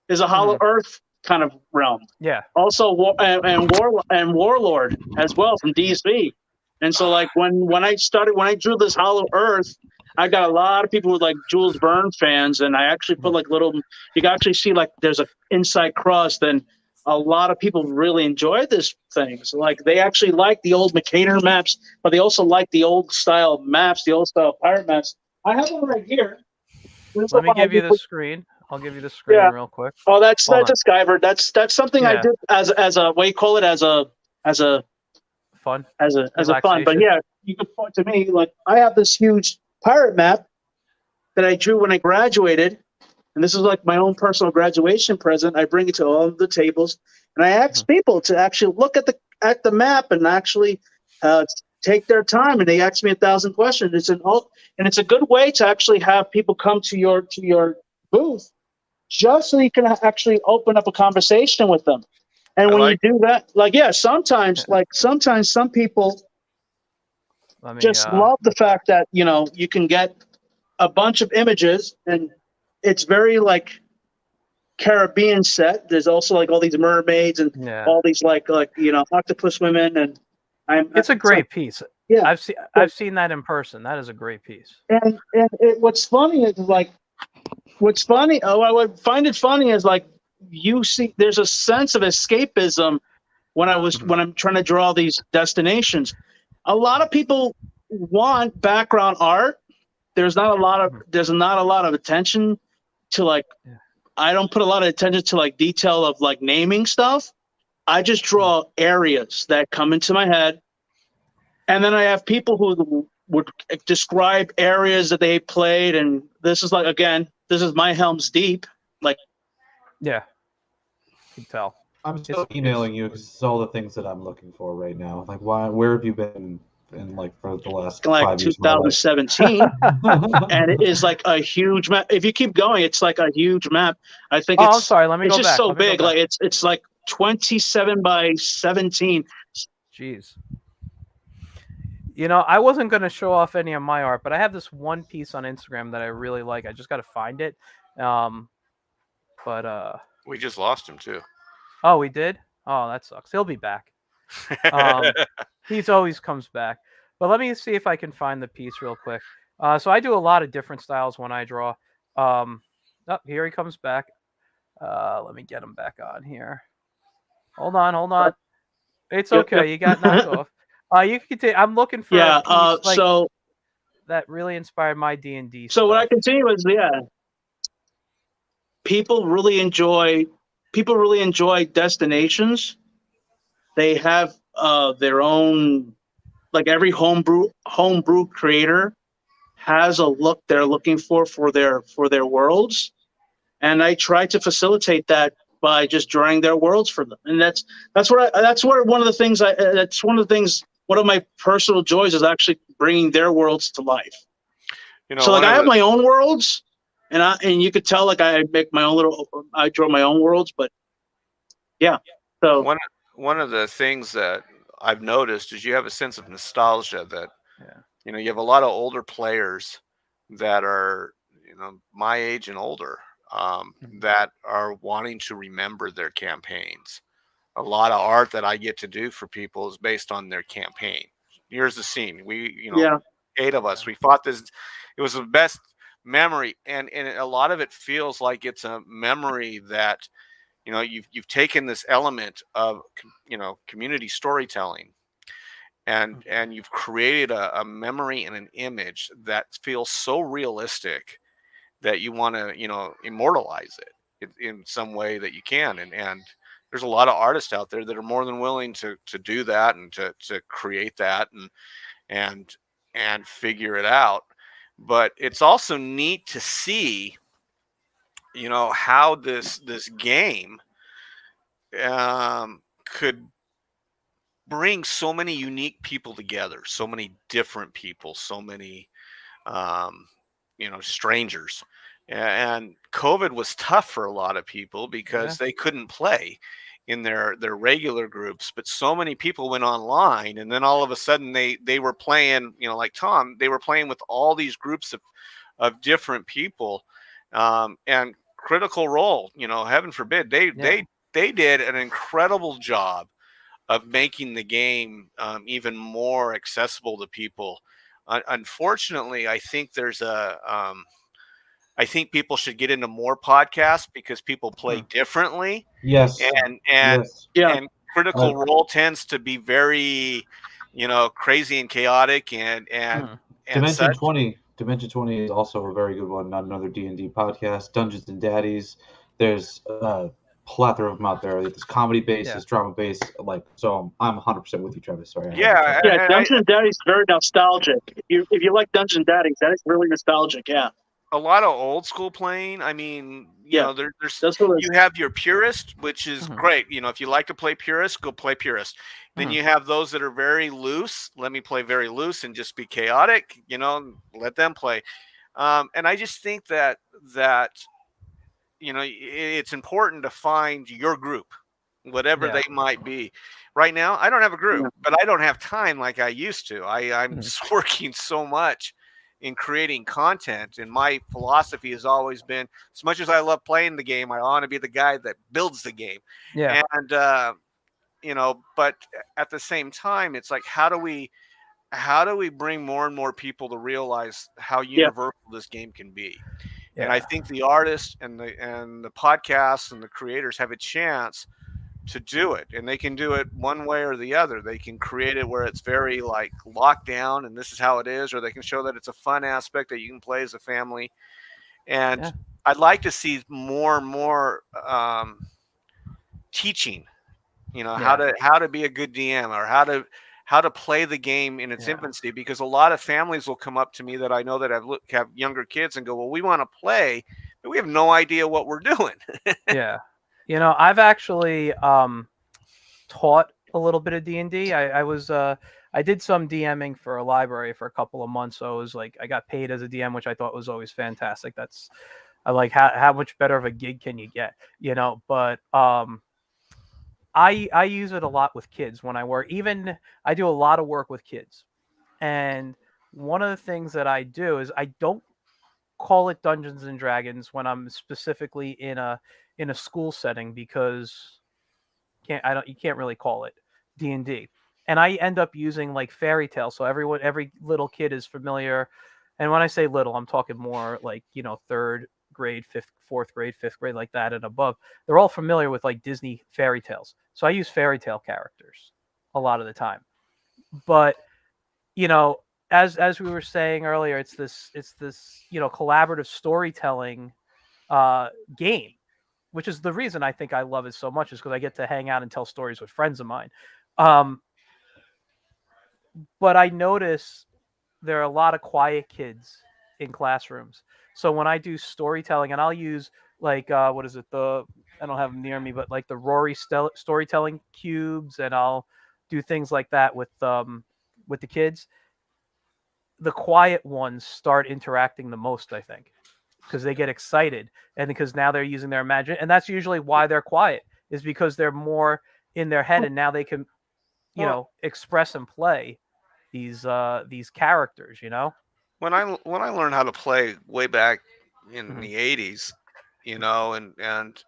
is a Hollow Earth kind of realm. Yeah. Also, Warlord as well from DSV. And so, like when I drew this Hollow Earth, I got a lot of people with like Jules Verne fans, and I actually put like little. You can actually see like there's a inside crust, and a lot of people really enjoy this thing. So like they actually like the old Mercator maps, but they also like the old style maps, the old style pirate maps. I have one right here. Let me give you the screen. I'll give you the screen real quick. Oh, that's a Skyver. That's something I did as a what do you call it, as a fun, as a fun. But yeah, you can point to me like I have this huge pirate map that I drew when I graduated, and this is like my own personal graduation present. I bring it to all of the tables, and I ask people to actually look at the map and actually take their time, and they ask me 1,000 questions. It's a good way to actually have people come to your booth, just so you can actually open up a conversation with them. And when you do that, sometimes some people love the fact that you can get a bunch of images, and it's very like Caribbean set. There's also like all these mermaids and all these like octopus women, and it's a great piece. Yeah, I've seen that in person. That is a great piece. And what's funny is like, I would find it funny is like you see there's a sense of escapism when I'm trying to draw these destinations. A lot of people want background art, there's not a lot of attention to like. Yeah. I don't put a lot of attention to like detail of like naming stuff. I just draw areas that come into my head, and then I have people who would describe areas that they played, and this is like, again, this is my Helm's Deep. Like, Yeah, you can tell. I'm still emailing you because it's all the things that I'm looking for right now. Like, where have you been in like for the last like 5 years of my life? 2017, and it is like a huge map. If you keep going, it's like a huge map. I think I'm sorry. Let me it's go just back. so Let me go big. back. Like it's like 27 by 17. Jeez. You know, I wasn't going to show off any of my art, but I have this one piece on Instagram that I really like. I just got to find it. We just lost him too. Oh, we did? Oh, that sucks. He'll be back. He's always comes back. But let me see if I can find the piece real quick. So I do a lot of different styles when I draw. Oh, here he comes back. Let me get him back on here. Hold on. It's okay. You got knocked off. You can continue. I'm looking for a piece like so that really inspired my D&D so stuff. what I continue is people really enjoy destinations. They have their own, like every homebrew creator has a look they're looking for their worlds, and I try to facilitate that by just drawing their worlds for them. And that's one of the things. One of my personal joys is actually bringing their worlds to life. You know, So like I have my own worlds, and you could tell like I draw my own worlds, but yeah. So one of the things that I've noticed is you have a sense of nostalgia that, you know, you have a lot of older players that are, you know, my age and older, that are wanting to remember their campaigns. A lot of art that I get to do for people is based on their campaign. Here's the scene. We, 8 of us, we fought this. It was the best memory. And a lot of it feels like it's a memory that, you know, you've taken this element of, you know, community storytelling, and you've created a memory and an image that feels so realistic that you want to, you know, immortalize it in some way that you can. And there's a lot of artists out there that are more than willing to do that and to create that and figure it out. But it's also neat to see, you know, how this game could bring so many unique people together, so many different people, so many you know, strangers. And COVID was tough for a lot of people because they couldn't play in their regular groups, but so many people went online, and then all of a sudden they were playing, you know, like Tom, they were playing with all these groups of different people. And Critical Role, you know, heaven forbid, they did an incredible job of making the game even more accessible to people. Unfortunately, I think there's I think people should get into more podcasts because people play differently. Yes. And Critical Role tends to be very, you know, crazy and chaotic and Dimension 20. Dimension 20 is also a very good one. Not another D&D podcast. Dungeons and Daddies. There's a plethora of them out there. There's comedy based, there's drama based. Like, so I'm 100% with you, Travis. Sorry. Dungeons and Daddies is very nostalgic. If you like Dungeons and Daddies, that is really nostalgic. Yeah. A lot of old school playing. I mean, you know, there's you have your purist, which is great. You know, if you like to play purist, go play purist. Then you have those that are very loose. Let me play very loose and just be chaotic. You know, let them play. And I just think that you know, it's important to find your group, whatever they might be. Right now, I don't have a group, but I don't have time like I used to. I'm just working so much in creating content, and my philosophy has always been, as much as I love playing the game, I want to be the guy that builds the game. And you know, but at the same time, it's like, how do we bring more and more people to realize how universal this game can be? And I think the artists and the podcasts and the creators have a chance to do it, and they can do it one way or the other. They can create it where it's very like locked down and this is how it is, or they can show that it's a fun aspect that you can play as a family. And Yeah. I'd like to see more and more teaching, how to be a good DM, or how to play the game in its infancy, because a lot of families will come up to me that I know that have younger kids and go, well, we want to play, but we have no idea what we're doing. Yeah. I've actually taught a little bit of D&D. I did some DMing for a library for a couple of months, so it was like I got paid as a DM, which I thought was always fantastic. I like how much better of a gig can you get, but I use it a lot with kids when I work. Even I do a lot of work with kids. And one of the things that I do is I don't call it Dungeons and Dragons when I'm specifically in a school setting, because you can't really call it D&D. And I end up using like fairy tale, so every little kid is familiar. And when I say little, I'm talking more like, third grade, fourth grade, fifth grade, like that and above. They're all familiar with like Disney fairy tales. So I use fairy tale characters a lot of the time. But, as we were saying earlier, it's this collaborative storytelling game, which is the reason I think I love it so much, is because I get to hang out and tell stories with friends of mine. But I notice there are a lot of quiet kids in classrooms. So when I do storytelling, and I'll use like what is it? I don't have them near me, but like the Rory storytelling cubes, and I'll do things like that with the kids. The quiet ones start interacting the most, I think, because they get excited, and because now they're using their imagination, and that's usually why they're quiet, is because they're more in their head, and now they can, express and play these characters. When I learned how to play way back in the 80s, and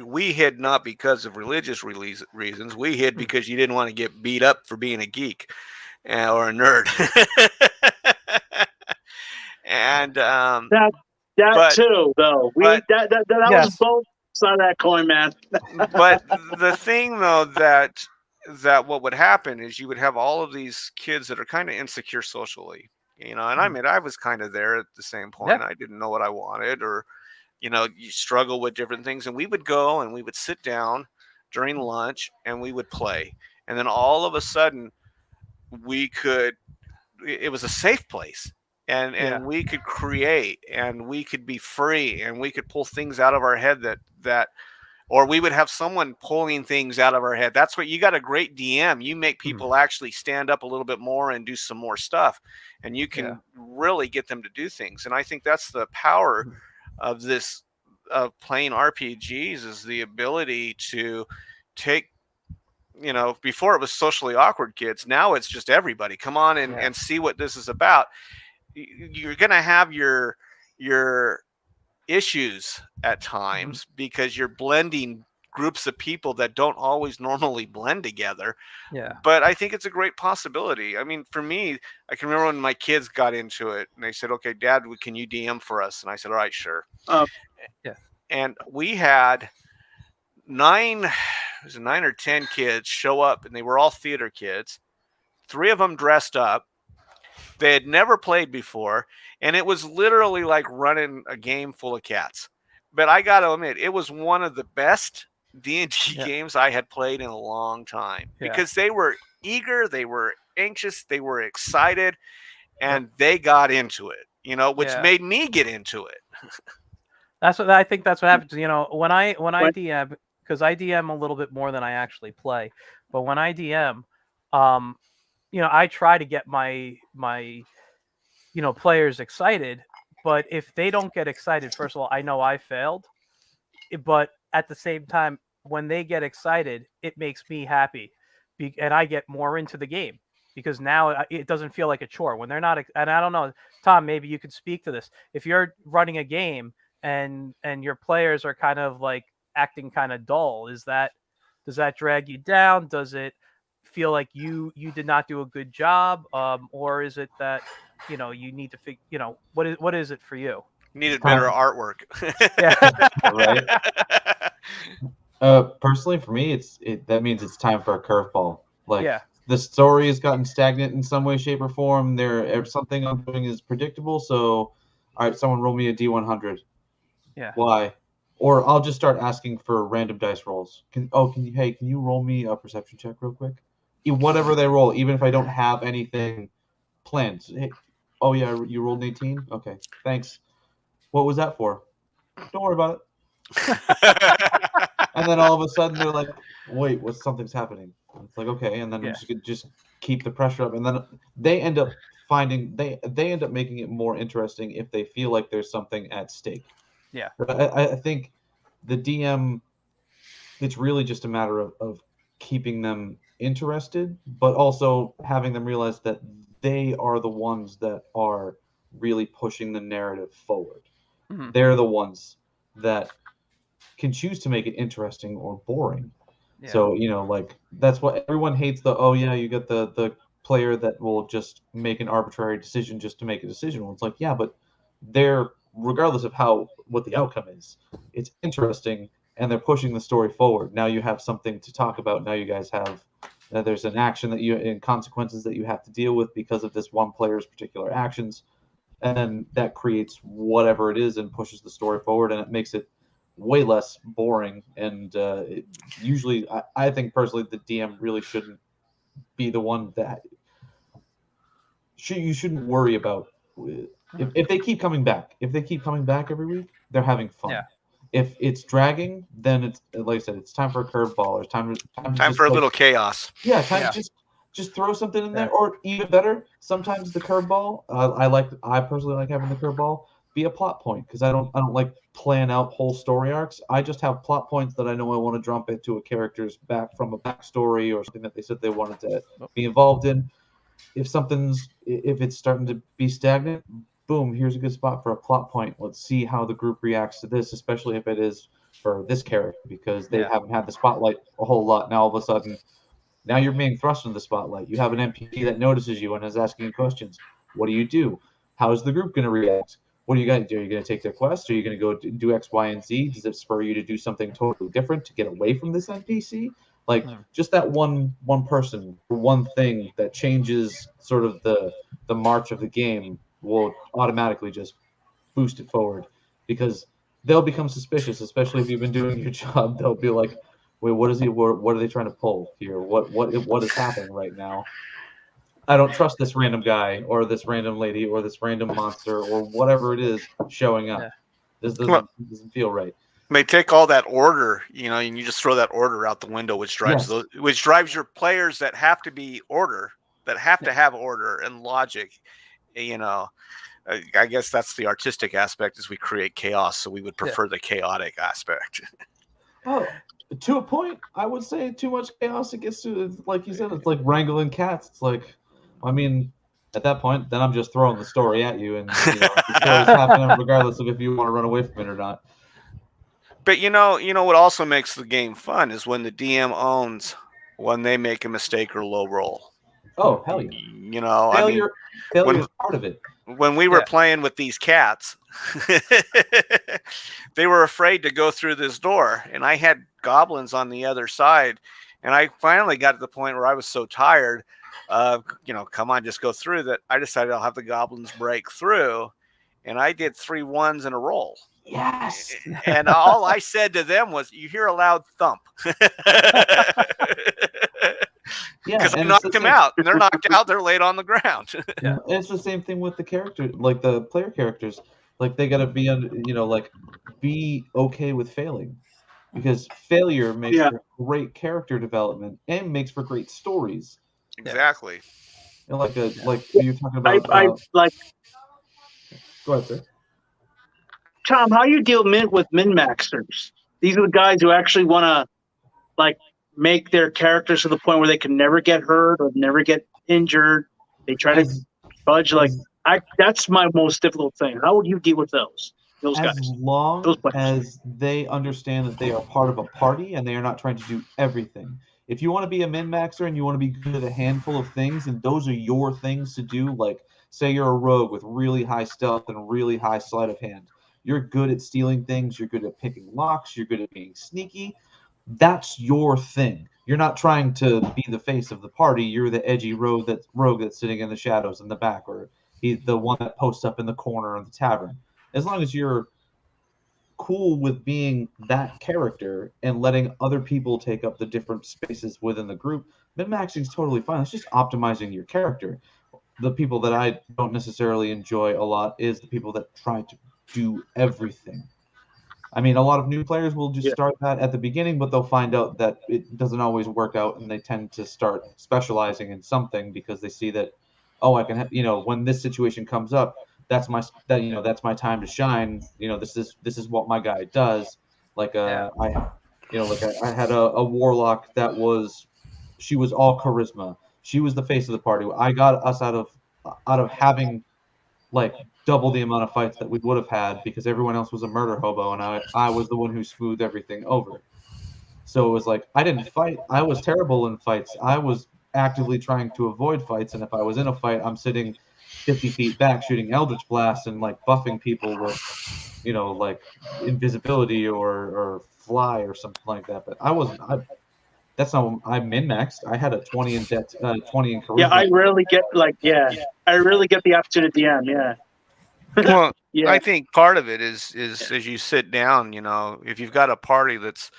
we hid not because of religious reasons. We hid because you didn't want to get beat up for being a geek or a nerd. And that too, though. That yes. was both sides of that coin, man. But the thing, though, that what would happen is you would have all of these kids that are kind of insecure socially, and I mean, I was kind of there at the same point. I didn't know what I wanted, or you struggle with different things, and we would go and we would sit down during lunch and we would play, and then all of a sudden it was a safe place, and we could create, and we could be free, and we could pull things out of our head that or we would have someone pulling things out of our head. That's what you got. A great DM, you make people actually stand up a little bit more and do some more stuff, and you can really get them to do things. And I think that's the power of playing RPGs, is the ability to take, before it was socially awkward kids, now it's just everybody come on and see what this is about. You're going to have your issues at times because you're blending groups of people that don't always normally blend together. But I think it's a great possibility. I mean, for me, I can remember when my kids got into it and they said, okay, Dad, can you DM for us? And I said, all right, sure. And we had 9 or 10 kids show up, and they were all theater kids. 3 of them dressed up. They had never played before, and it was literally like running a game full of cats. But I got to admit, it was one of the best D&D games I had played in a long time, because they were eager, they were anxious, they were excited, and they got into it, which made me get into it. I think that's what happens. When I DM, because I DM a little bit more than I actually play, but when I DM, I try to get my players excited. But if they don't get excited, first of all, I know I failed. But at the same time, when they get excited, it makes me happy, and I get more into the game, because now it doesn't feel like a chore when they're not. And I don't know, Tom, maybe you could speak to this. If you're running a game and your players are kind of like acting kind of dull, does that drag you down? Does it feel like you did not do a good job, or is it that you need to figure, what is it for you? Needed better artwork. Right. Personally, for me, that means it's time for a curveball. Like Yeah. the story has gotten stagnant in some way, shape, or form. Something I'm doing is predictable. So, all right, someone roll me a D100. Yeah. Why? Or I'll just start asking for random dice rolls. Can you roll me a perception check real quick? Whatever they roll, even if I don't have anything planned. Hey, oh yeah, you rolled an 18. Okay, thanks. What was that for? Don't worry about it. And then all of a sudden they're like, wait, something's happening. And it's like, okay, and then Yeah. just keep the pressure up, and then they end up they end up making it more interesting if they feel like there's something at stake. Yeah. But I think the DM, it's really just a matter of keeping them interested, but also having them realize that they are the ones that are really pushing the narrative forward. Mhm. They're the ones that can choose to make it interesting or boring. Yeah. So, like that's what everyone hates, oh yeah, you get the player that will just make an arbitrary decision just to make a decision. Well, it's like, yeah, but they're, regardless of what the outcome is, it's interesting and they're pushing the story forward. Now you have something to talk about. Now you guys have there's an action and consequences that you have to deal with because of this one player's particular actions, and then that creates whatever it is and pushes the story forward, and it makes it way less boring. And usually, I think personally, the DM really shouldn't be the one that you shouldn't worry about. If they keep coming back, every week, they're having fun. Yeah. If it's dragging, then it's, like I said, it's time for a curveball, or time to Time just for a little chaos. yeah, time Yeah. to just throw something in there, Yeah. or even better, sometimes the curveball. I personally like having the curveball be a plot point, because I don't like plan out whole story arcs. I just have plot points that I know I want to drop into a character's from a backstory or something that they said they wanted to be involved in. If it's starting to be stagnant, boom, here's a good spot for a plot point. Let's see how the group reacts to this, especially if it is for this character, because they Yeah. haven't had the spotlight a whole lot. Now all of a sudden, now you're being thrust into the spotlight. You have an NPC that notices you and is asking you questions. What do you do? How is the group going to react? What are you going to do? Are you going to take their quest? Are you going to go do X, Y, and Z? Does it spur you to do something totally different to get away from this NPC? Like, just that one person, one thing that changes sort of the march of the game will automatically just boost it forward, because they'll become suspicious, especially if you've been doing your job. They'll be like, wait, what are they trying to pull here? What is happening right now? I don't trust this random guy or this random lady or this random monster or whatever it is showing up. Yeah. This doesn't feel right. They take all that order, and you just throw that order out the window, which drives your players that have to be order, that have to have order and logic. I guess that's the artistic aspect, is we create chaos, so we would prefer the chaotic aspect. Oh, to a point, I would say too much chaos. It gets to, like you said, it's like wrangling cats. It's like, I mean, at that point, then I'm just throwing the story at you, and the story's happening regardless of if you want to run away from it or not. But what also makes the game fun is when the DM owns when they make a mistake or low roll. Oh, hell yeah! Failure is part of it. When we were playing with these cats, they were afraid to go through this door, and I had goblins on the other side, and I finally got to the point where I was so tired of, come on, just go through, that I decided I'll have the goblins break through, and I did 3 ones in a roll. Yes. And all I said to them was, you hear a loud thump. Because I knocked them out, and they're knocked out. They're laid on the ground. Yeah, it's the same thing with the character, like the player characters. Like, they gotta be, be okay with failing, because failure makes for great character development and makes for great stories. Exactly. Like you're talking about. I like. Go ahead, sir. Tom, how you deal with min-maxers? These are the guys who actually want to make their characters to the point where they can never get hurt or never get injured. They try to budge. That's my most difficult thing. How would you deal with those guys? As long as they understand that they are part of a party and they are not trying to do everything. If you want to be a min-maxer and you want to be good at a handful of things, and those are your things to do, like say you're a rogue with really high stealth and really high sleight of hand. You're good at stealing things. You're good at picking locks. You're good at being sneaky. that's your thing. You're not trying to be the face of the party. You're the edgy rogue that's sitting in the shadows in the back, or he's the one that posts up in the corner of the tavern. As long as you're cool with being that character and letting other people take up the different spaces within the group, min-maxing is totally fine. It's just optimizing your character. The people that I don't necessarily enjoy a lot is the people that try to do everything. I mean, a lot of new players will just start that at the beginning, but they'll find out that it doesn't always work out, and they tend to start specializing in something because they see that, oh, I can, when this situation comes up, that's my time to shine. This is what my guy does. Like I had a warlock she was all charisma. She was the face of the party. I got us out of having like double the amount of fights that we would have had because everyone else was a murder hobo, and I was the one who smoothed everything over. So it was like I didn't fight. I was terrible in fights. I was actively trying to avoid fights, and if I was in a fight, I'm sitting 50 feet back shooting eldritch blasts and like buffing people with like invisibility or fly or something like that. But that's not I min-maxed. I had a 20 in debt, 20 in charisma. Yeah, I rarely get I really get the opportunity at the end. Well, I think part of it is as you sit down, if you've got a party that's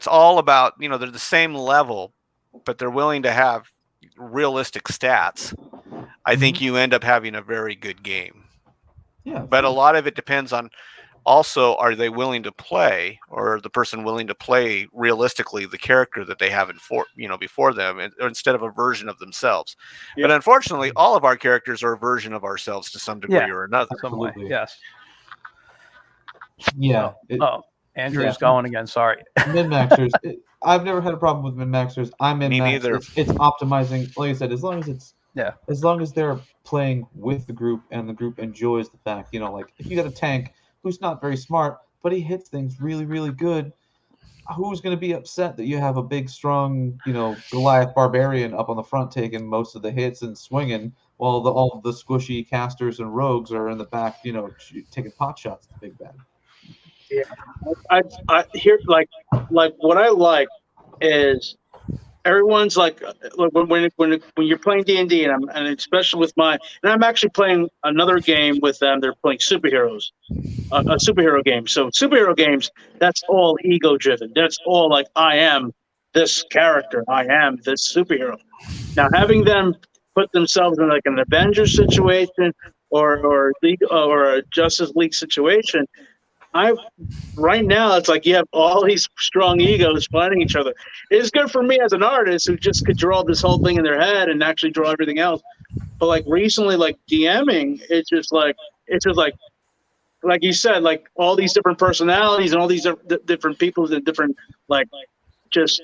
all about, they're the same level, but they're willing to have realistic stats. I think you end up having a very good game. Yeah. But a lot of it depends on also, are they willing to play, or the person willing to play realistically the character that they have before them, instead of a version of themselves. But unfortunately, all of our characters are a version of ourselves to some degree or another. Absolutely. Yes. Yeah. Andrew's going again. Sorry. Min-maxers. I've never had a problem with min-maxers. I'm in. Me neither. It's optimizing. Like I said, as long as they're playing with the group and the group enjoys the fact, like if you got a tank who's not very smart, but he hits things really, really good, who's going to be upset that you have a big, strong, Goliath Barbarian up on the front taking most of the hits and swinging, while all the squishy casters and rogues are in the back, taking pot shots at the big bad. Yeah, I hear like what I like is everyone's like when you're playing D&D and especially with and I'm actually playing another game with them. They're playing superheroes, a superhero game. So superhero games, that's all ego driven. That's all like I am this character. I am this superhero. Now having them put themselves in like an Avengers situation or a Justice League situation. Right now, it's like you have all these strong egos fighting each other. It's good for me as an artist who just could draw this whole thing in their head and actually draw everything else. But like recently, like DMing, it's just like you said, like all these different personalities and all these different people and different just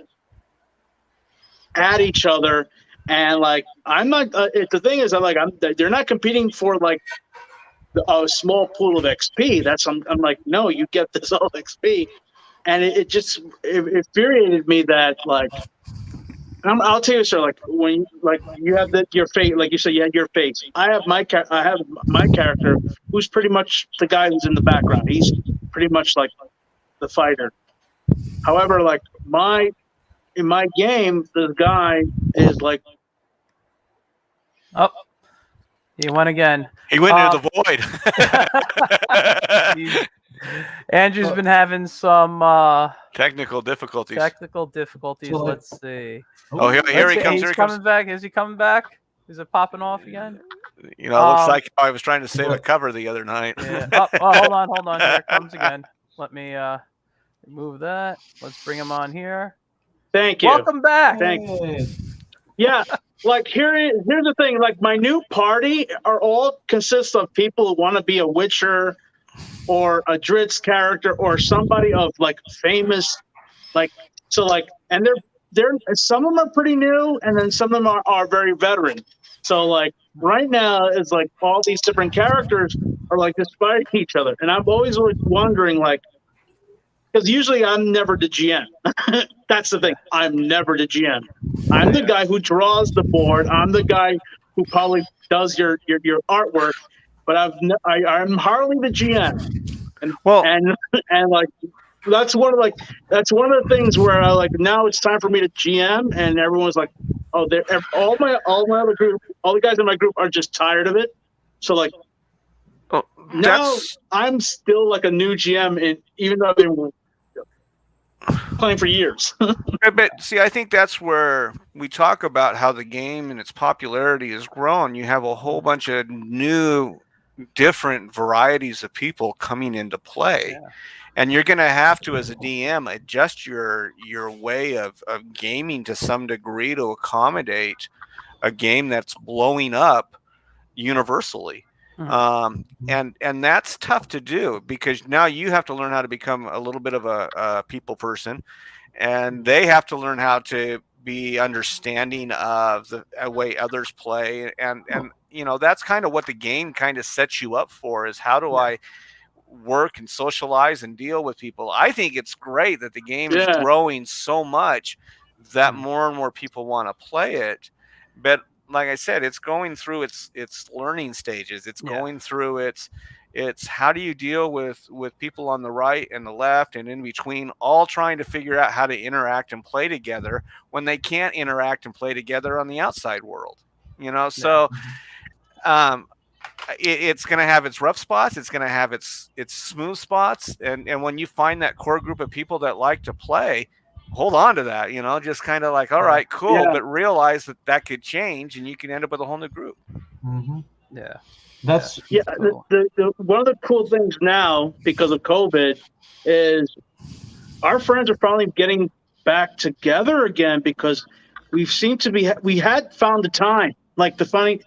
at each other. And like I'm not. The thing is, they're not competing for like a small pool of XP. I'm like, no, you get this all XP, and it just infuriated me that like I'll tell you, sir, like when you have your face, like you said, you had your face. I have my character who's pretty much the guy who's in the background. He's pretty much like the fighter. However, like in my game, the guy is like. Oh. He went again. He went into the void. Andrew's been having some technical difficulties. Let's see. Oh, here he comes. He's coming back. Is he coming back? Is it popping off again? It looks like I was trying to save a cover the other night. Yeah. Hold on. Here it comes again. Let me remove that. Let's bring him on here. Thank you. Welcome back. Thank you. Yeah. Like here's the thing. Like my new party consists of people who want to be a Witcher, or a Dritz character, or somebody of like famous, and they're some of them are pretty new, and then some of them are very veteran. So like right now, it's like all these different characters are like just fighting each other, and I'm always wondering like. Because usually I'm never the GM. That's the thing. I'm never the GM. I'm the guy who draws the board. I'm the guy who probably does your artwork. But I'm hardly the GM. And that's one of the things where I like now it's time for me to GM, and everyone's like, oh, all my other group, all the guys in my group are just tired of it. So like Well, now I'm still like a new GM, even though I've been playing for years. but see, I think that's where we talk about how the game and its popularity has grown. You have a whole bunch of new, different varieties of people coming into play. Yeah. And you're going to have to, as a DM, adjust your way of gaming to some degree to accommodate a game that's blowing up universally. And that's tough to do, because now you have to learn how to become a little bit of a people person, and they have to learn how to be understanding of the way others play. And you know, that's kind of what the game kind of sets you up for, is how do I work and socialize and deal with people. I think it's great that the game is growing so much that more and more people want to play it. But like I said, it's going through its learning stages. It's going through its how do you deal with people on the right and the left and in between, all trying to figure out how to interact and play together when they can't interact and play together on the outside world. You know, so it's going to have its rough spots. It's going to have its smooth spots. And when you find that core group of people that like to play, hold on to that, you know, just kind of like, all right, cool. But realize that could change and you can end up with a whole new group. Yeah. That's the one of the cool things now, because of COVID, is our friends are finally getting back together again, because we had found the time. Like the funny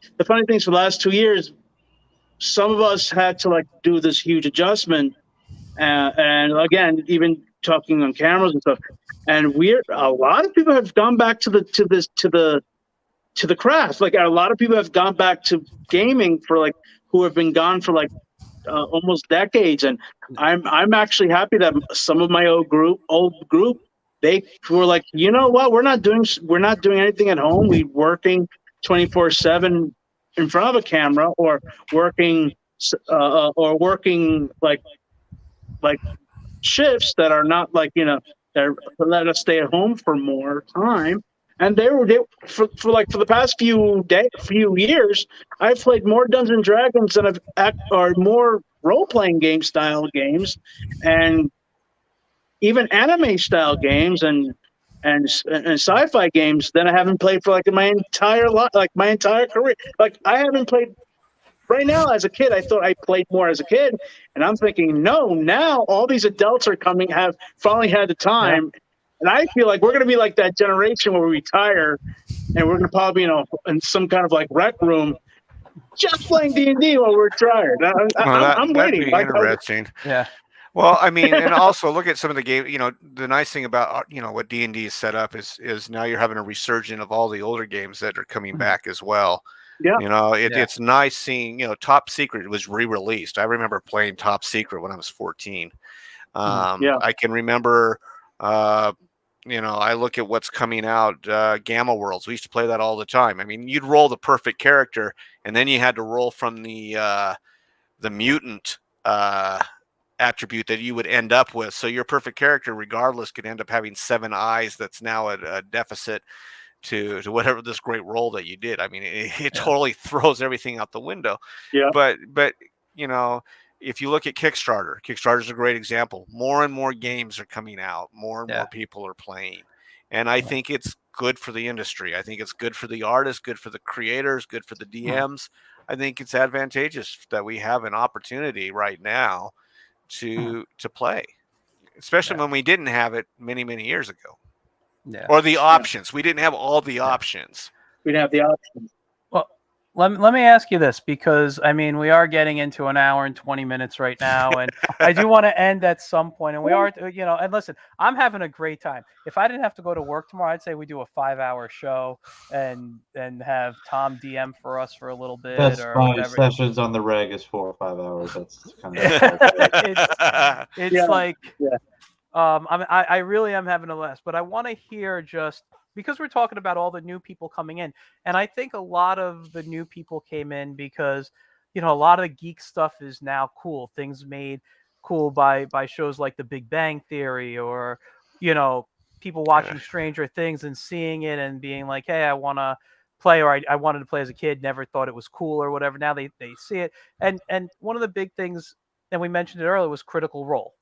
things for the last 2 years, some of us had to like do this huge adjustment, and again, even talking on cameras and stuff. And a lot of people have gone back to the craft. Like a lot of people have gone back to gaming who have been gone for almost decades. And I'm actually happy that some of my old group, they were like, you know what, we're not doing anything at home. We're working 24/7 in front of a camera, or working like shifts that are not that let us stay at home for more time. And for the past few years, I've played more Dungeons and Dragons than or more role-playing game style games, and even anime style games and sci-fi games than I haven't played for my entire life, my entire career. Like I haven't played. Right now, as a kid, I thought I played more as a kid, and I'm thinking, no, now all these adults are have finally had the time, and I feel like we're going to be like that generation where we retire, and we're going to probably in some kind of rec room, just playing D&D while we're tired. I'm waiting. That'd be interesting. Yeah. Well, I mean, and also look at some of the game. You know, the nice thing about what D&D is set up is now you're having a resurgence of all the older games that are coming back as well. Yeah. You know, it's nice seeing, Top Secret was re-released. I remember playing Top Secret when I was 14. I can remember, I look at what's coming out, Gamma Worlds. We used to play that all the time. I mean, you'd roll the perfect character, and then you had to roll from the mutant attribute that you would end up with. So your perfect character, regardless, could end up having 7 eyes. That's now a deficit to whatever this great role that you did. I mean, it totally throws everything out the window. Yeah. But if you look at Kickstarter is a great example. More and more games are coming out. More and more people are playing. And I think it's good for the industry. I think it's good for the artists, good for the creators, good for the DMs. I think it's advantageous that we have an opportunity right now to play, especially when we didn't have it many, many years ago. Yeah. Or the options. We didn't have all the options. We didn't have the options. Well, let me ask you this, because I mean, we are getting into an hour and 20 minutes right now, and I do want to end at some point. And we are, and listen, I'm having a great time. If I didn't have to go to work tomorrow, I'd say we do a 5-hour show and have Tom DM for us for a little bit. That's or my whatever. sessions on the reg is 4 or 5 hours. That's kind of I really am having a blast, but I want to hear, just because we're talking about all the new people coming in, and I think a lot of the new people came in because, a lot of the geek stuff is now cool. Things made cool by shows like The Big Bang Theory, or people watching Stranger Things and seeing it and being like, hey, I want to play, or I wanted to play as a kid, never thought it was cool or whatever. Now they see it. And one of the big things, and we mentioned it earlier, was Critical Role,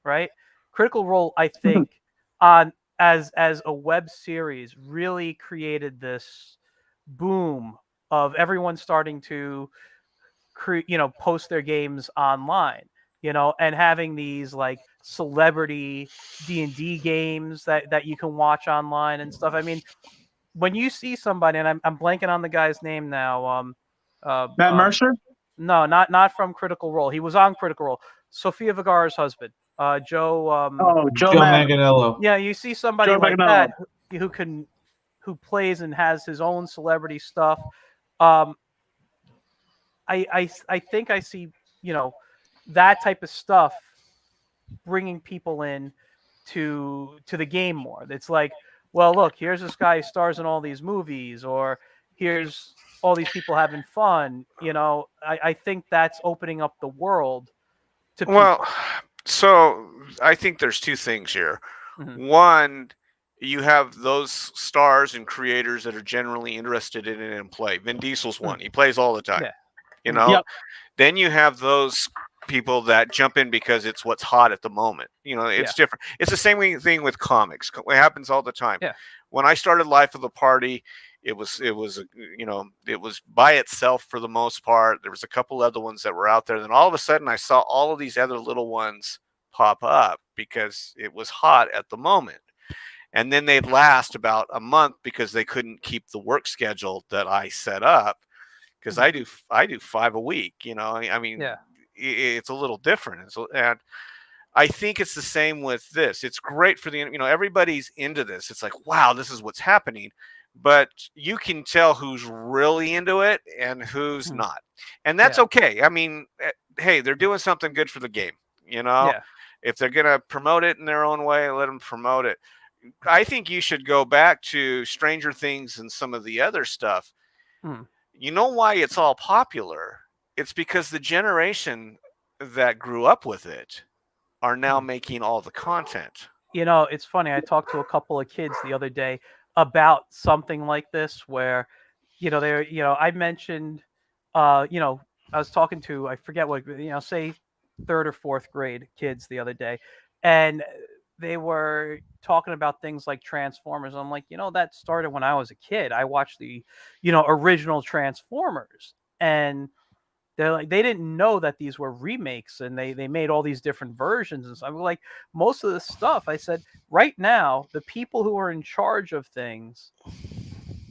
right? Critical Role, I think, as a web series, really created this boom of everyone starting to post their games online, and having these like celebrity D&D games that you can watch online and stuff. I mean, when you see somebody, and I'm blanking on the guy's name now, Matt Mercer? No, not from Critical Role. He was on Critical Role. Sofia Vergara's husband, Joe. Joe Manganiello. Yeah, you see somebody Joe like Manganiello. that who plays and has his own celebrity stuff. I think I see that type of stuff bringing people in to the game more. It's like, well, look, here's this guy who stars in all these movies, or here's all these people having fun. I think that's opening up the world to people. Well, so I think there's two things here. Mhm. One, you have those stars and creators that are generally interested in it and play. Vin Diesel's one. He plays all the time. Yeah. Yep. Then you have those people that jump in because it's what's hot at the moment. It's different. It's the same thing with comics. It happens all the time. Yeah. When I started Life of the Party, it was by itself for the most part. There was a couple other ones that were out there. Then all of a sudden I saw all of these other little ones pop up because it was hot at the moment. And then they'd last about a month because they couldn't keep the work schedule that I set up. Because I do 5 a week, I mean, it's a little different. And I think it's the same with this. It's great for everybody's into this. It's like, wow, this is what's happening. But you can tell who's really into it and who's not. And that's okay. I mean, hey, they're doing something good for the game, Yeah. If they're going to promote it in their own way, let them promote it. I think you should go back to Stranger Things and some of the other stuff. You know why it's all popular? It's because the generation that grew up with it are now making all the content. It's funny. I talked to a couple of kids the other day about something like this, where, I mentioned, I was talking to, I forget what, say 3rd or 4th grade kids the other day, and they were talking about things like Transformers. I'm like, that started when I was a kid. I watched the, original Transformers, and they're like, they didn't know that these were remakes, and they made all these different versions. And so I'm like, most of the stuff, I said, right now, the people who are in charge of things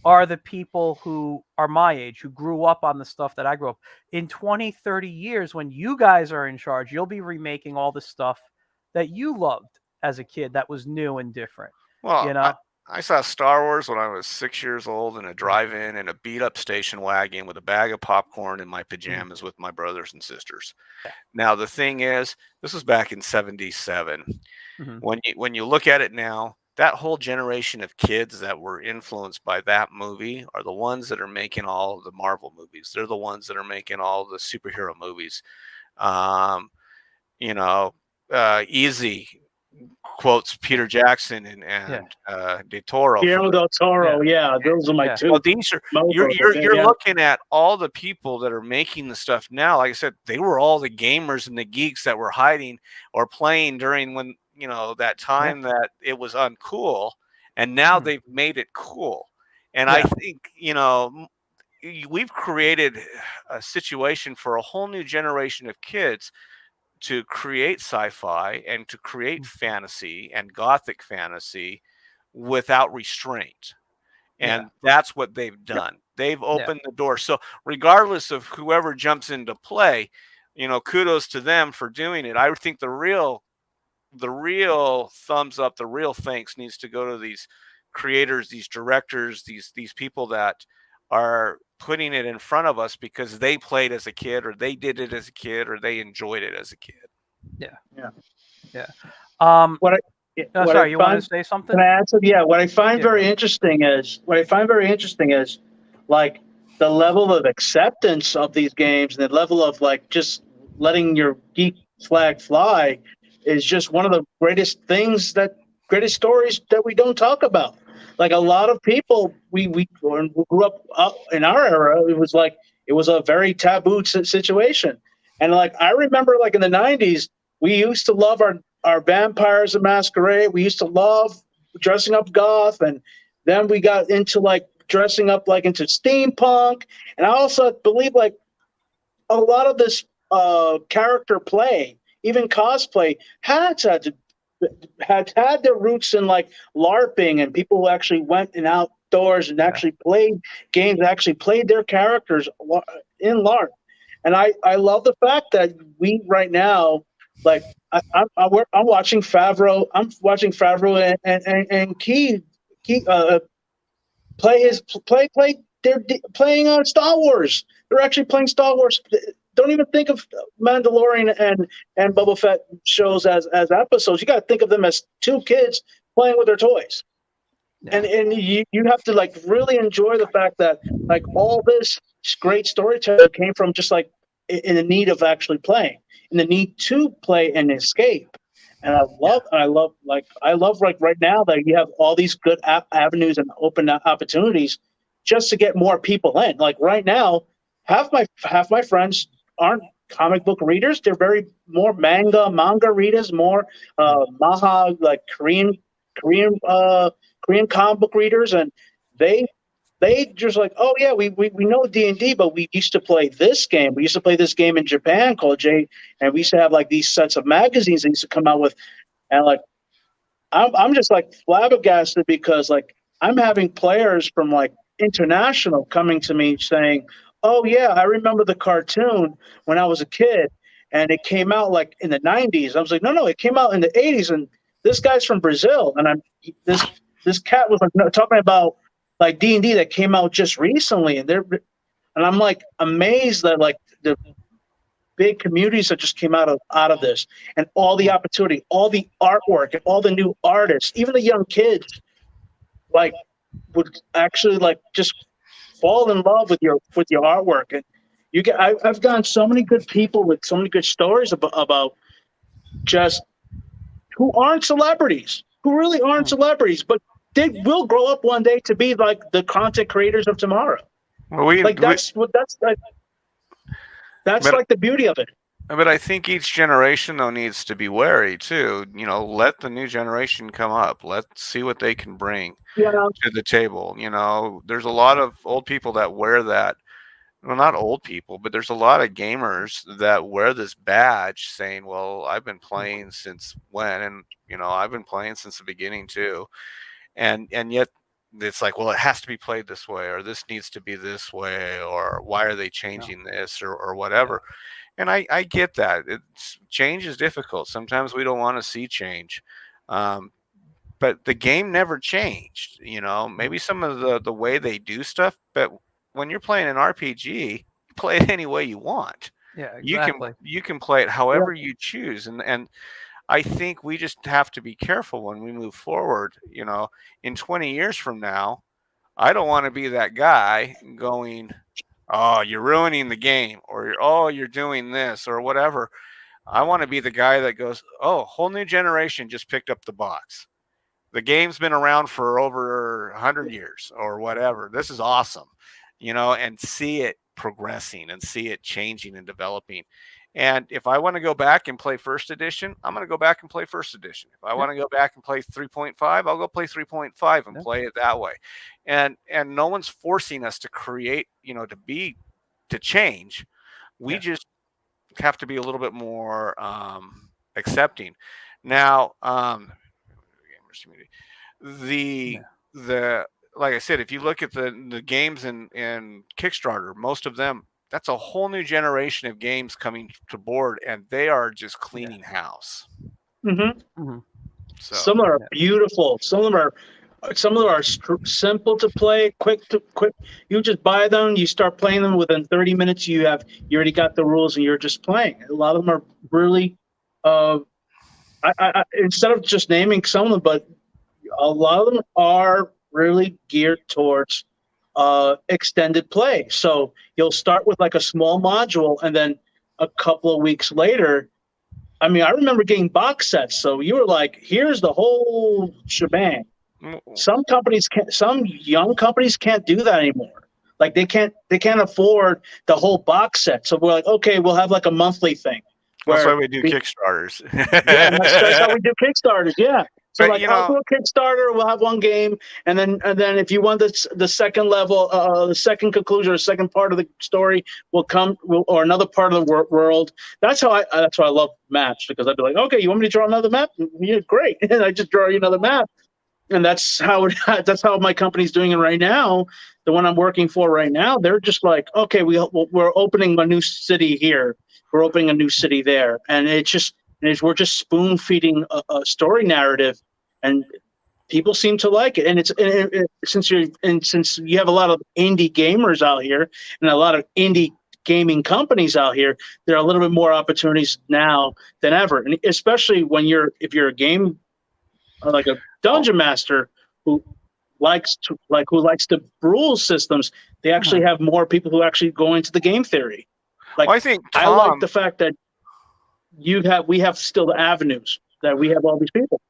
are the people who are my age, who grew up on the stuff that I grew up. In 20, 30 years, when you guys are in charge, you'll be remaking all the stuff that you loved as a kid that was new and different. Well, I saw Star Wars when I was 6 years old in a drive-in in a beat-up station wagon with a bag of popcorn in my pajamas with my brothers and sisters. Now, the thing is, this was back in 77. When you look at it now, that whole generation of kids that were influenced by that movie are the ones that are making all of the Marvel movies. They're the ones that are making all the superhero movies. Easy quotes Peter Jackson and De Toro. Guillermo del Toro, those are my two. Well, these are you're looking at all the people that are making the stuff now. Like I said, they were all the gamers and the geeks that were hiding or playing during when that time that it was uncool, and now they've made it cool. And I think we've created a situation for a whole new generation of kids to create sci-fi and to create fantasy and gothic fantasy without restraint. And that's what they've done. They've opened the door. So regardless of whoever jumps into play, kudos to them for doing it. I think the real thumbs up, the real thanks needs to go to these creators, these directors, these people that are putting it in front of us because they played as a kid, or they did it as a kid, or they enjoyed it as a kid. Sorry, you want to say something? Can I add something? Yeah. What I find very interesting is like the level of acceptance of these games and the level of like just letting your geek Flag Fly is just one of the greatest stories that we don't talk about. Like a lot of people, we grew up in our era. It was a very taboo situation, and like I remember, like in the '90s, we used to love our Vampires of Masquerade. We used to love dressing up goth, and then we got into like dressing up like into steampunk, and I also believe like a lot of this character play, even cosplay, had their roots in like LARPing and people who actually went and outdoors and actually played games, actually played their characters in LARP. And I love the fact that we right now, like I'm watching Favreau. I'm watching Favreau and Key They're playing Star Wars. They're actually playing Star Wars. Don't even think of Mandalorian and Boba Fett shows as episodes. You got to think of them as two kids playing with their toys. Yeah. And you have to like really enjoy the fact that like all this great storytelling came from just like in the need of actually playing, in the need to play and escape. And I love like right now that you have all these good avenues and open opportunities just to get more people in. Like right now, half my friends aren't comic book readers. They're very more manga readers, more maha, like Korean comic book readers, and they just like, oh yeah, we know D&D, but we used to play this game. We used to play this game in Japan called J, and we used to have like these sets of magazines that used to come out with, and like I'm just like flabbergasted because like I'm having players from like international coming to me saying, oh yeah, I remember the cartoon when I was a kid, and it came out like in the 90s. I was like, no, it came out in the 80s, and this guy's from Brazil, and this cat was like talking about like D&D that came out just recently, and I'm like amazed that like the big communities that just came out of this, and all the opportunity, all the artwork, and all the new artists, even the young kids, like would actually like just fall in love with your artwork. And I've gotten so many good people with so many good stories about just who aren't celebrities, who really aren't celebrities, but they will grow up one day to be like the content creators of tomorrow. Well, that's like the beauty of it. But I think each generation though needs to be wary too. You know, let the new generation come up. Let's see what they can bring to the table. You know, there's a lot of old people that wear that. Well, not old people, but there's a lot of gamers that wear this badge saying, well, I've been playing since when? And, you know, I've been playing since the beginning too. And yet it's like, well, it has to be played this way, or this needs to be this way, or why are they changing this or whatever. And I get that. Change is difficult. Sometimes we don't want to see change. But the game never changed, you know, maybe some of the way they do stuff, but when you're playing an RPG, you play it any way you want. Yeah, exactly. You can play it however you choose. And I think we just have to be careful when we move forward. You know, in 20 years from now, I don't want to be that guy going, oh, you're ruining the game, or you're doing this or whatever. I want to be the guy that goes, oh, whole new generation just picked up the box. The game's been around for over 100 years or whatever. This is awesome, you know, and see it progressing and see it changing and developing. And if I want to go back and play first edition, I'm going to go back and play first edition. If I want to go back and play 3.5, I'll go play 3.5 and play it that way. And no one's forcing us to create, you know, to change. We just have to be a little bit more accepting. Now, like I said, if you look at the games in Kickstarter, most of them, that's a whole new generation of games coming to board, and they are just cleaning house. Mm-hmm. Mm-hmm. So, some are beautiful. Some of them are simple to play, quick. You just buy them, you start playing them within 30 minutes. You already got the rules, and you're just playing. A lot of them are really. I instead of just naming some of them, but a lot of them are really geared towards extended play. So you'll start with like a small module, and then a couple of weeks later, I mean, I remember getting box sets. So you were like, here's the whole shebang. Some young companies can't do that anymore. Like they can't afford the whole box set. So we're like, okay, we'll have like a monthly thing. That's why we do Kickstarters. Yeah, that's how we do Kickstarters. Yeah. So But, like, I'll do a Kickstarter. We'll have one game, and then if you want the second level, the second conclusion, or second part of the story or another part of the world. That's why I love maps, because I'd be like, okay, you want me to draw another map? Yeah, great, and I just draw you another map, and that's how my company's doing it right now. The one I'm working for right now, they're just like, okay, we're opening a new city here. We're opening a new city there, and we're just spoon feeding a story narrative, and people seem to like it. And since you have a lot of indie gamers out here and a lot of indie gaming companies out here, there are a little bit more opportunities now than ever, and especially if you're a game like a dungeon master who likes the rule systems. They actually have more people who actually go into the game theory. Like, I think I like the fact that we have still the avenues that we have all these people.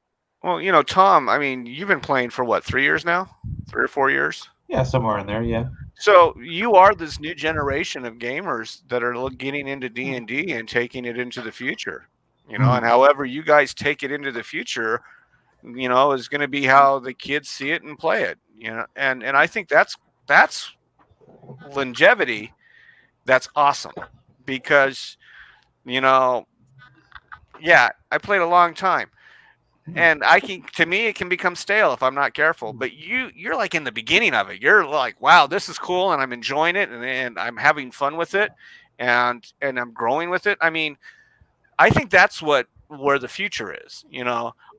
Well, Tom, I mean, you've been playing for what, 3 years now? 3 or 4 years? Yeah, somewhere in there, yeah. So you are this new generation of gamers that are getting into D&D and taking it into the future. And however you guys take it into the future, is going to be how the kids see it and play it. And I think that's longevity. That's awesome, because yeah, I played a long time, and to me it can become stale if I'm not careful. But you're like in the beginning of it. You're like, wow, this is cool, and I'm enjoying it, and I'm having fun with it, and I'm growing with it. I mean, I think that's where the future is.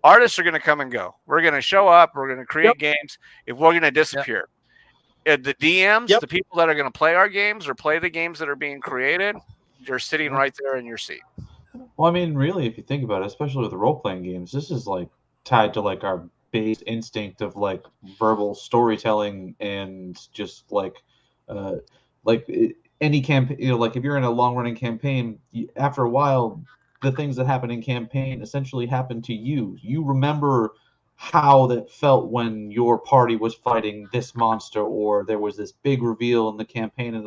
Artists are going to come and go. We're going to show up. We're going to create games. If we're going to disappear, the DMs, the people that are going to play our games or play the games that are being created, you're sitting right there in your seat. Well, I mean, really, if you think about it, especially with the role-playing games, this is like tied to like our base instinct of like verbal storytelling, and just like any campaign. Like if you're in a long-running campaign, after a while, the things that happen in campaign essentially happen to you. You remember how that felt when your party was fighting this monster, or there was this big reveal in the campaign, and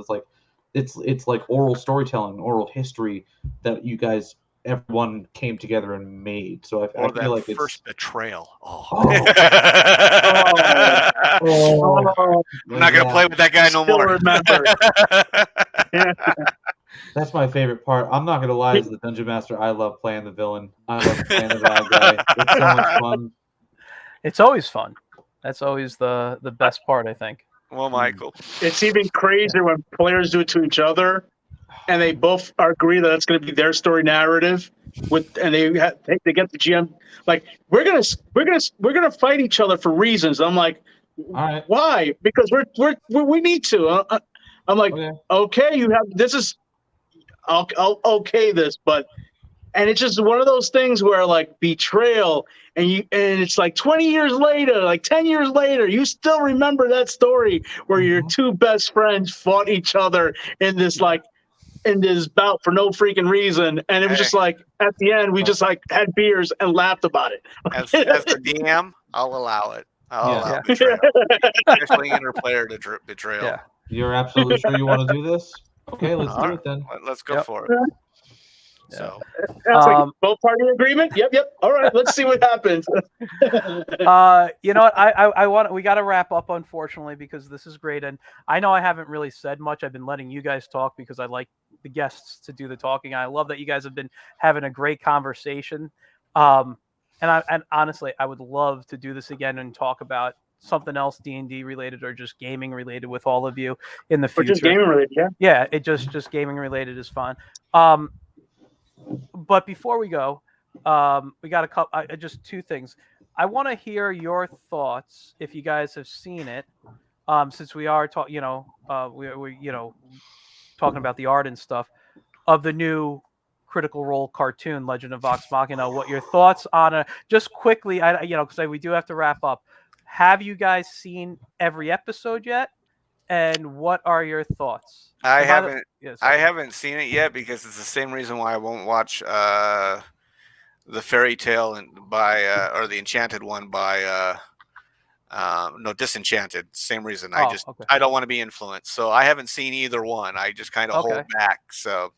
it's like oral storytelling, oral history that you guys, everyone came together and made. So I feel like first betrayal. I'm not gonna play with that guy no more. Remember. That's my favorite part. I'm not gonna lie, as the dungeon master, I love playing the villain. I love playing the bad guy. It's so much fun. It's always fun. That's always the best part, I think. Well, Michael, it's even crazier when players do it to each other, and they both agree that it's going to be their story narrative. And they get the GM like, we're gonna fight each other for reasons. I'm like, all right, why? Because we need to. I'm like, okay, you have this is. I'll okay this, and it's just one of those things where like betrayal, and it's like 20 years later, like 10 years later, you still remember that story where your two best friends fought each other in this bout for no freaking reason, and it was just like at the end we just like had beers and laughed about it. As the DM, I'll allow it. I'll allow betrayal, especially interplayer betrayal. Yeah. You're absolutely sure you want to do this? Okay, let's do it then. Let's go for it. So, both party agreement. Yep. All right, let's see what happens. You know what? I want. We got to wrap up, unfortunately, because this is great, and I know I haven't really said much. I've been letting you guys talk because I like the guests to do the talking. I love that you guys have been having a great conversation. And honestly, I would love to do this again and talk about something else D&D related, or just gaming related with all of you in the future. Or just gaming related, yeah. Yeah, it just gaming related is fun. But before we go, we got a couple. Just two things. I want to hear your thoughts if you guys have seen it. Since we are talking, we're talking about the art and stuff of the new Critical Role cartoon, Legend of Vox Machina. What your thoughts on it? Just quickly, because we do have to wrap up. Have you guys seen every episode yet? And what are your thoughts? I haven't seen it yet because it's the same reason why I won't watch the fairy tale by or the enchanted one by no, Disenchanted. Same reason. Oh, okay. I don't want to be influenced. So I haven't seen either one. I just kind of Okay. hold back. So All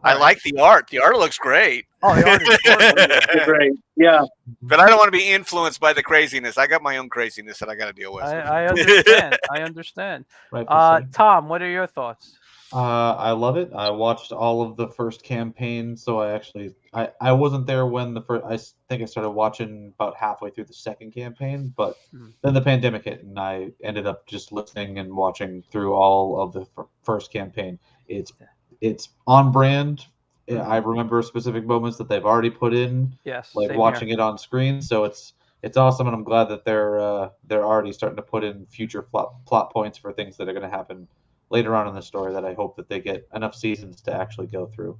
I right. like the art. The art looks great. Oh, the art is gorgeous. They're great. Yeah. But I don't want to be influenced by the craziness. I got my own craziness that I got to deal with. I understand. I understand. Rightfully so. Tom, what are your thoughts? I love it. I watched all of the first campaign, so I wasn't there when the first. Think I started watching about halfway through the second campaign, but then the pandemic hit, and I ended up just listening and watching through all of the first campaign. It's on brand. I remember specific moments that they've already put in, Yes, like same watching here. it on screen. So it's awesome, and I'm glad that they're already starting to put in future plot points for things that are going to happen later on in the story that I hope that they get enough seasons to actually go through.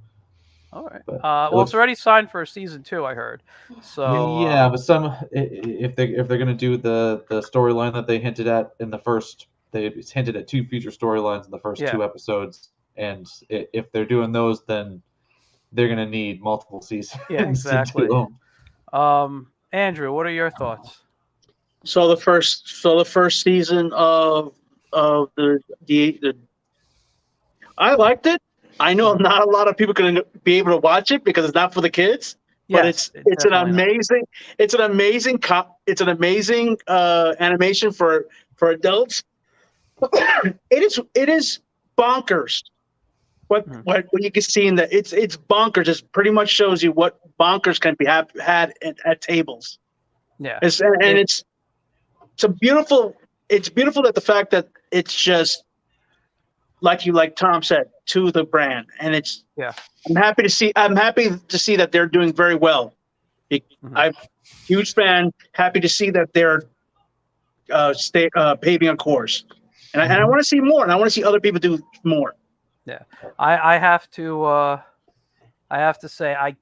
All right. But Well, it's already signed for a season 2, I heard. So yeah, but if they're going to do the storyline that they hinted at in the first, they hinted at 2 future storylines in the first 2 episodes, and if they're doing those, then they're going to need multiple seasons. Yeah, exactly. To do them. Andrew, what are your thoughts? So the first season of the I liked it. I know not a lot of people going to be able to watch it because it's not for the kids. But Yes, it's an amazing animation for adults. It is bonkers. What you can see in that it's bonkers. It pretty much shows you what bonkers can be had at tables. Yeah, It's beautiful that the fact that it's just like Tom said, to the brand, and it's I'm happy to see that they're doing very well. I'm a huge fan. Happy to see that they're paving a course, and I want to see more, and I want to see other people do more. Yeah, I have to say I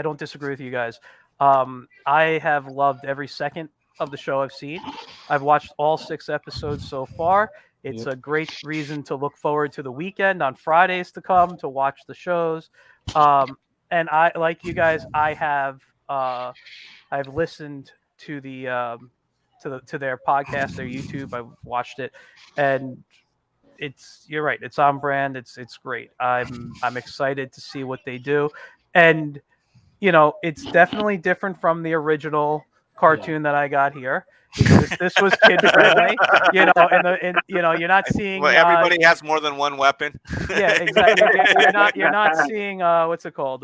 don't disagree with you guys. I have loved every second of the show I've seen. I've watched all 6 episodes so far. It's a great reason to look forward to the weekend on Fridays to come to watch the shows. And I, like you guys, I've listened to to their podcast, their YouTube. I've watched it, and you're right. It's on brand. It's great. I'm excited to see what they do, and it's definitely different from the original cartoon that I got here. This was kid friendly, you're not seeing. Well, everybody has more than one weapon. Yeah, exactly. You're not seeing what's it called?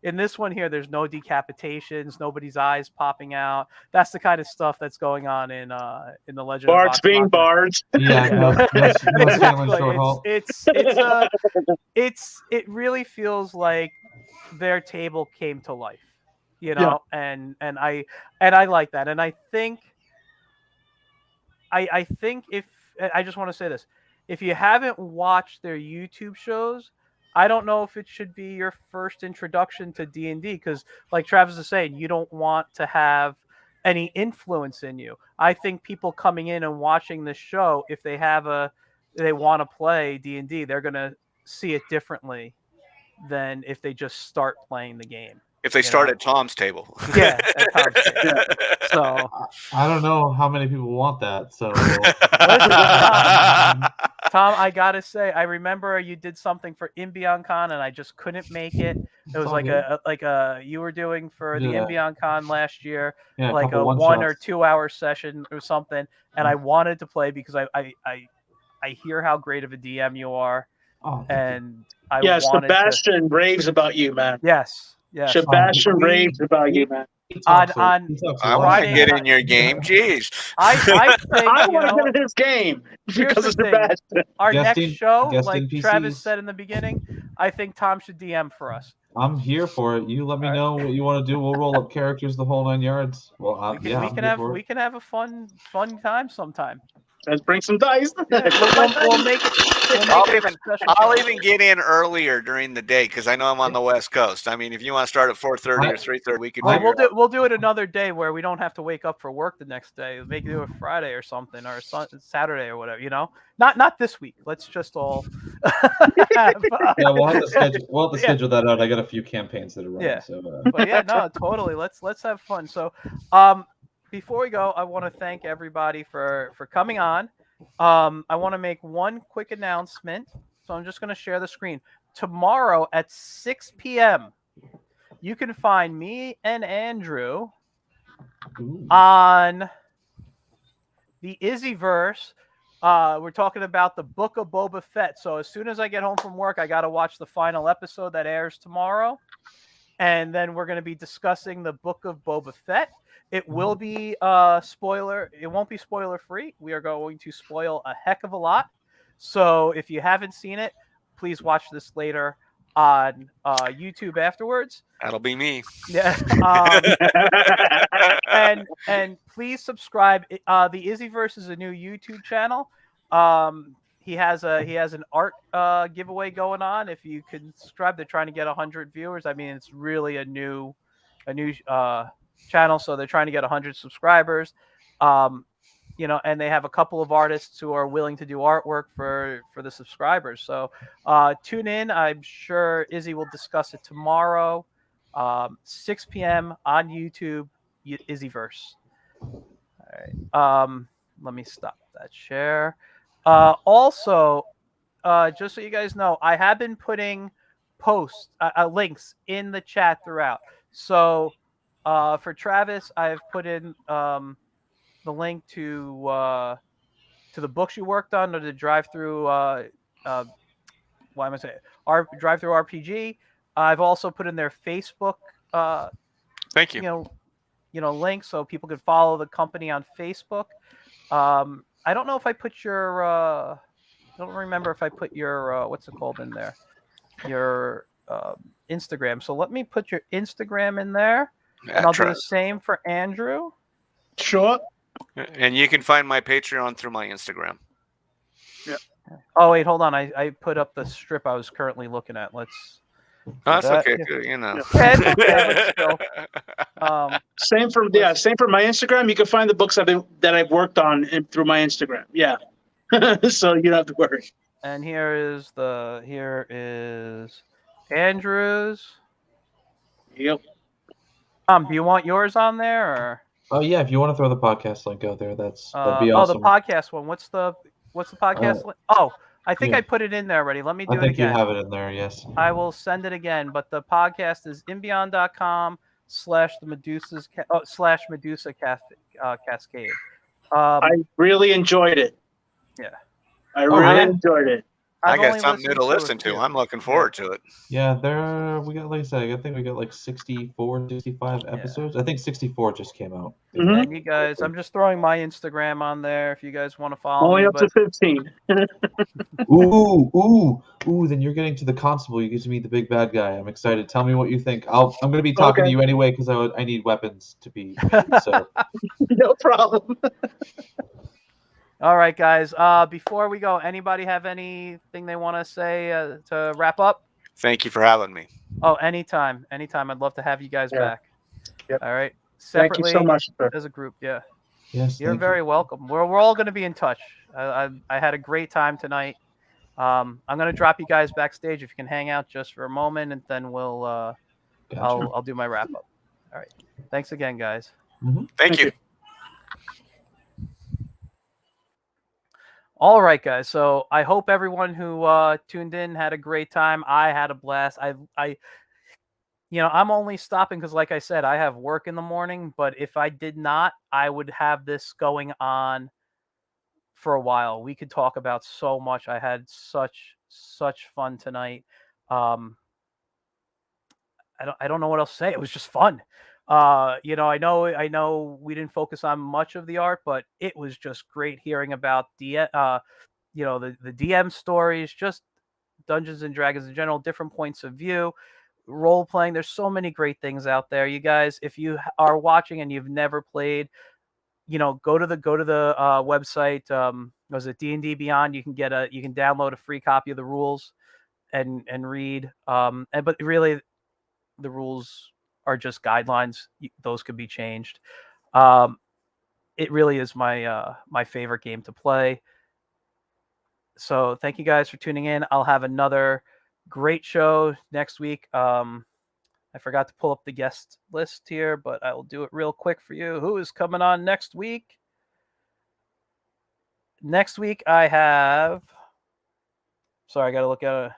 In this one here, there's no decapitations, nobody's eyes popping out. That's the kind of stuff that's going on in the Legend of Bards being bards. Yeah, it really feels like their table came to life, and I like that, and I think if I just want to say this, if you haven't watched their YouTube shows, I don't know if it should be your first introduction to D&D, because like Travis is saying, you don't want to have any influence in you. I think people coming in and watching this show, if they want to play D&D, they're going to see it differently than if they just start playing the game. If they start at Tom's table. Yeah, at Tom's table. So I don't know how many people want that. So Tom, I gotta say, I remember you did something for Beyond Con, and I just couldn't make it. It was you were doing for the Beyond Con last year, like a 1 or 2 hour session or something, and I wanted to play because I hear how great of a DM you are, and Sebastian raves about you, man. Yes. Sebastian raves about you, man. I want to get in your game. Jeez. I think I want to get in his game because of Sebastian. Our next show, like Travis said in the beginning, I think Tom should DM for us. I'm here for it. You let me know what you want to do. We'll roll up characters the whole 9 yards. Well, we can have a fun time sometime. Let's bring some dice. We'll make it. I'll even get in earlier during the day because I know I'm on the West Coast. I mean, if you want to start at 4:30 or 3:30, we could. We'll do it another day where we don't have to wake up for work the next day. Maybe do it Friday or something, or Saturday or whatever. You know, not this week. Let's just all. Yeah, we'll have to schedule that out. I got a few campaigns that are running. Yeah. So, But yeah, no, totally. Let's have fun. So, before we go, I want to thank everybody for coming on. I want to make one quick announcement. So I'm just going to share the screen. Tomorrow at 6 p.m., you can find me and Andrew on the Izzyverse. We're talking about the Book of Boba Fett. So as soon as I get home from work, I got to watch the final episode that airs tomorrow. And then we're going to be discussing the Book of Boba Fett. It will be spoiler. It won't be spoiler free. We are going to spoil a heck of a lot. So if you haven't seen it, please watch this later on YouTube afterwards. That'll be me. Yeah. And please subscribe. The Izzyverse is a new YouTube channel. He has an art giveaway going on. If you can subscribe, they're trying to get 100 viewers. I mean, it's really a new channel, so they're trying to get 100 subscribers. You know, and they have a couple of artists who are willing to do artwork for the subscribers. So tune in. I'm sure Izzy will discuss it tomorrow, 6 p.m. on YouTube, Izzyverse. All right. Let me stop that share. Also, just so you guys know, I have been putting posts, links in the chat throughout. So for Travis, I've put in the link to the books you worked on, or the drive-through. Why am I saying drive-through RPG? I've also put in their Facebook. Thank you. You know, link so people can follow the company on Facebook. I don't know if I put your. I don't remember if I put your what's it called in there, your Instagram. So let me put your Instagram in there, and I'll do the same for Andrew. Sure. And you can find my Patreon through my Instagram. Yeah. Oh wait, hold on. I put up the strip I was currently looking at. Let's. That's okay. Yeah. You know. Yeah, it's okay, but still. Same for my Instagram. You can find the books that I've worked on through my Instagram. Yeah. So you don't have to worry. And here is Andrew's. Yep. Do you want yours on there or? Oh yeah, if you want to throw the podcast link out there, that'd be awesome. Oh, the podcast one. What's the podcast link? Oh, I think I put it in there already. Let me do it again. I think you have it in there, yes. I will send it again, but the podcast is inbeyond.com/Medusa Cascade. I really enjoyed it. Yeah. I really enjoyed it. I got something new to listen to. I'm looking forward to it. Yeah, we got, like I said, I think we got like 64, 65 episodes. I think 64 just came out. Mm-hmm. And you guys, I'm just throwing my Instagram on there if you guys want to follow me. Only up to 15. Ooh, then you're getting to the constable. You get to meet the big bad guy. I'm excited. Tell me what you think. I'm going to be talking to you anyway because I need weapons to be made, so. No problem. All right, guys. Before we go, anybody have anything they want to say to wrap up? Thank you for having me. Oh, anytime. I'd love to have you guys back. Yep. All right. Separately, thank you so much, sir. As a group, yeah. Yes. You're very welcome. We're all going to be in touch. I had a great time tonight. I'm going to drop you guys backstage if you can hang out just for a moment, and then we'll. Gotcha. I'll do my wrap up. All right. Thanks again, guys. Mm-hmm. Thank you. All right, guys. So I hope everyone who tuned in had a great time. I had a blast. I'm only stopping because, like I said, I have work in the morning. But if I did not, I would have this going on for a while. We could talk about so much. I had such fun tonight. I don't know what else to say. It was just fun. I know we didn't focus on much of the art, but it was just great hearing about the DM stories, just Dungeons and Dragons in general, different points of view, role playing. There's so many great things out there. You guys, if you are watching and you've never played, go to the website. Was it D&D Beyond? You can download a free copy of the rules and read. But really, the rules are just guidelines. Those could be changed. It really is my favorite game to play. So thank you guys for tuning in. I'll have another great show next week. I forgot to pull up the guest list here, but I will do it real quick for you. Who is coming on next week? Next week I have. Sorry, I got to look at it.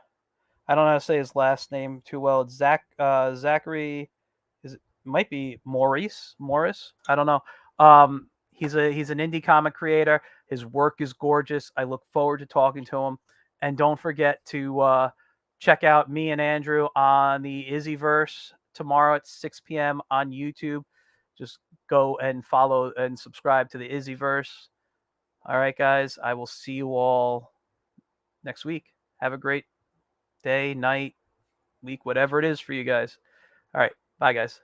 I don't know how to say his last name too well. It's Zachary. Might be Morris. I don't know. He's an indie comic creator. His work is gorgeous. I look forward to talking to him. And don't forget to check out me and Andrew on the Izzyverse tomorrow at 6 p.m. on YouTube. Just go and follow and subscribe to the Izzyverse. All right, guys. I will see you all next week. Have a great day, night, week, whatever it is for you guys. All right. Bye, guys.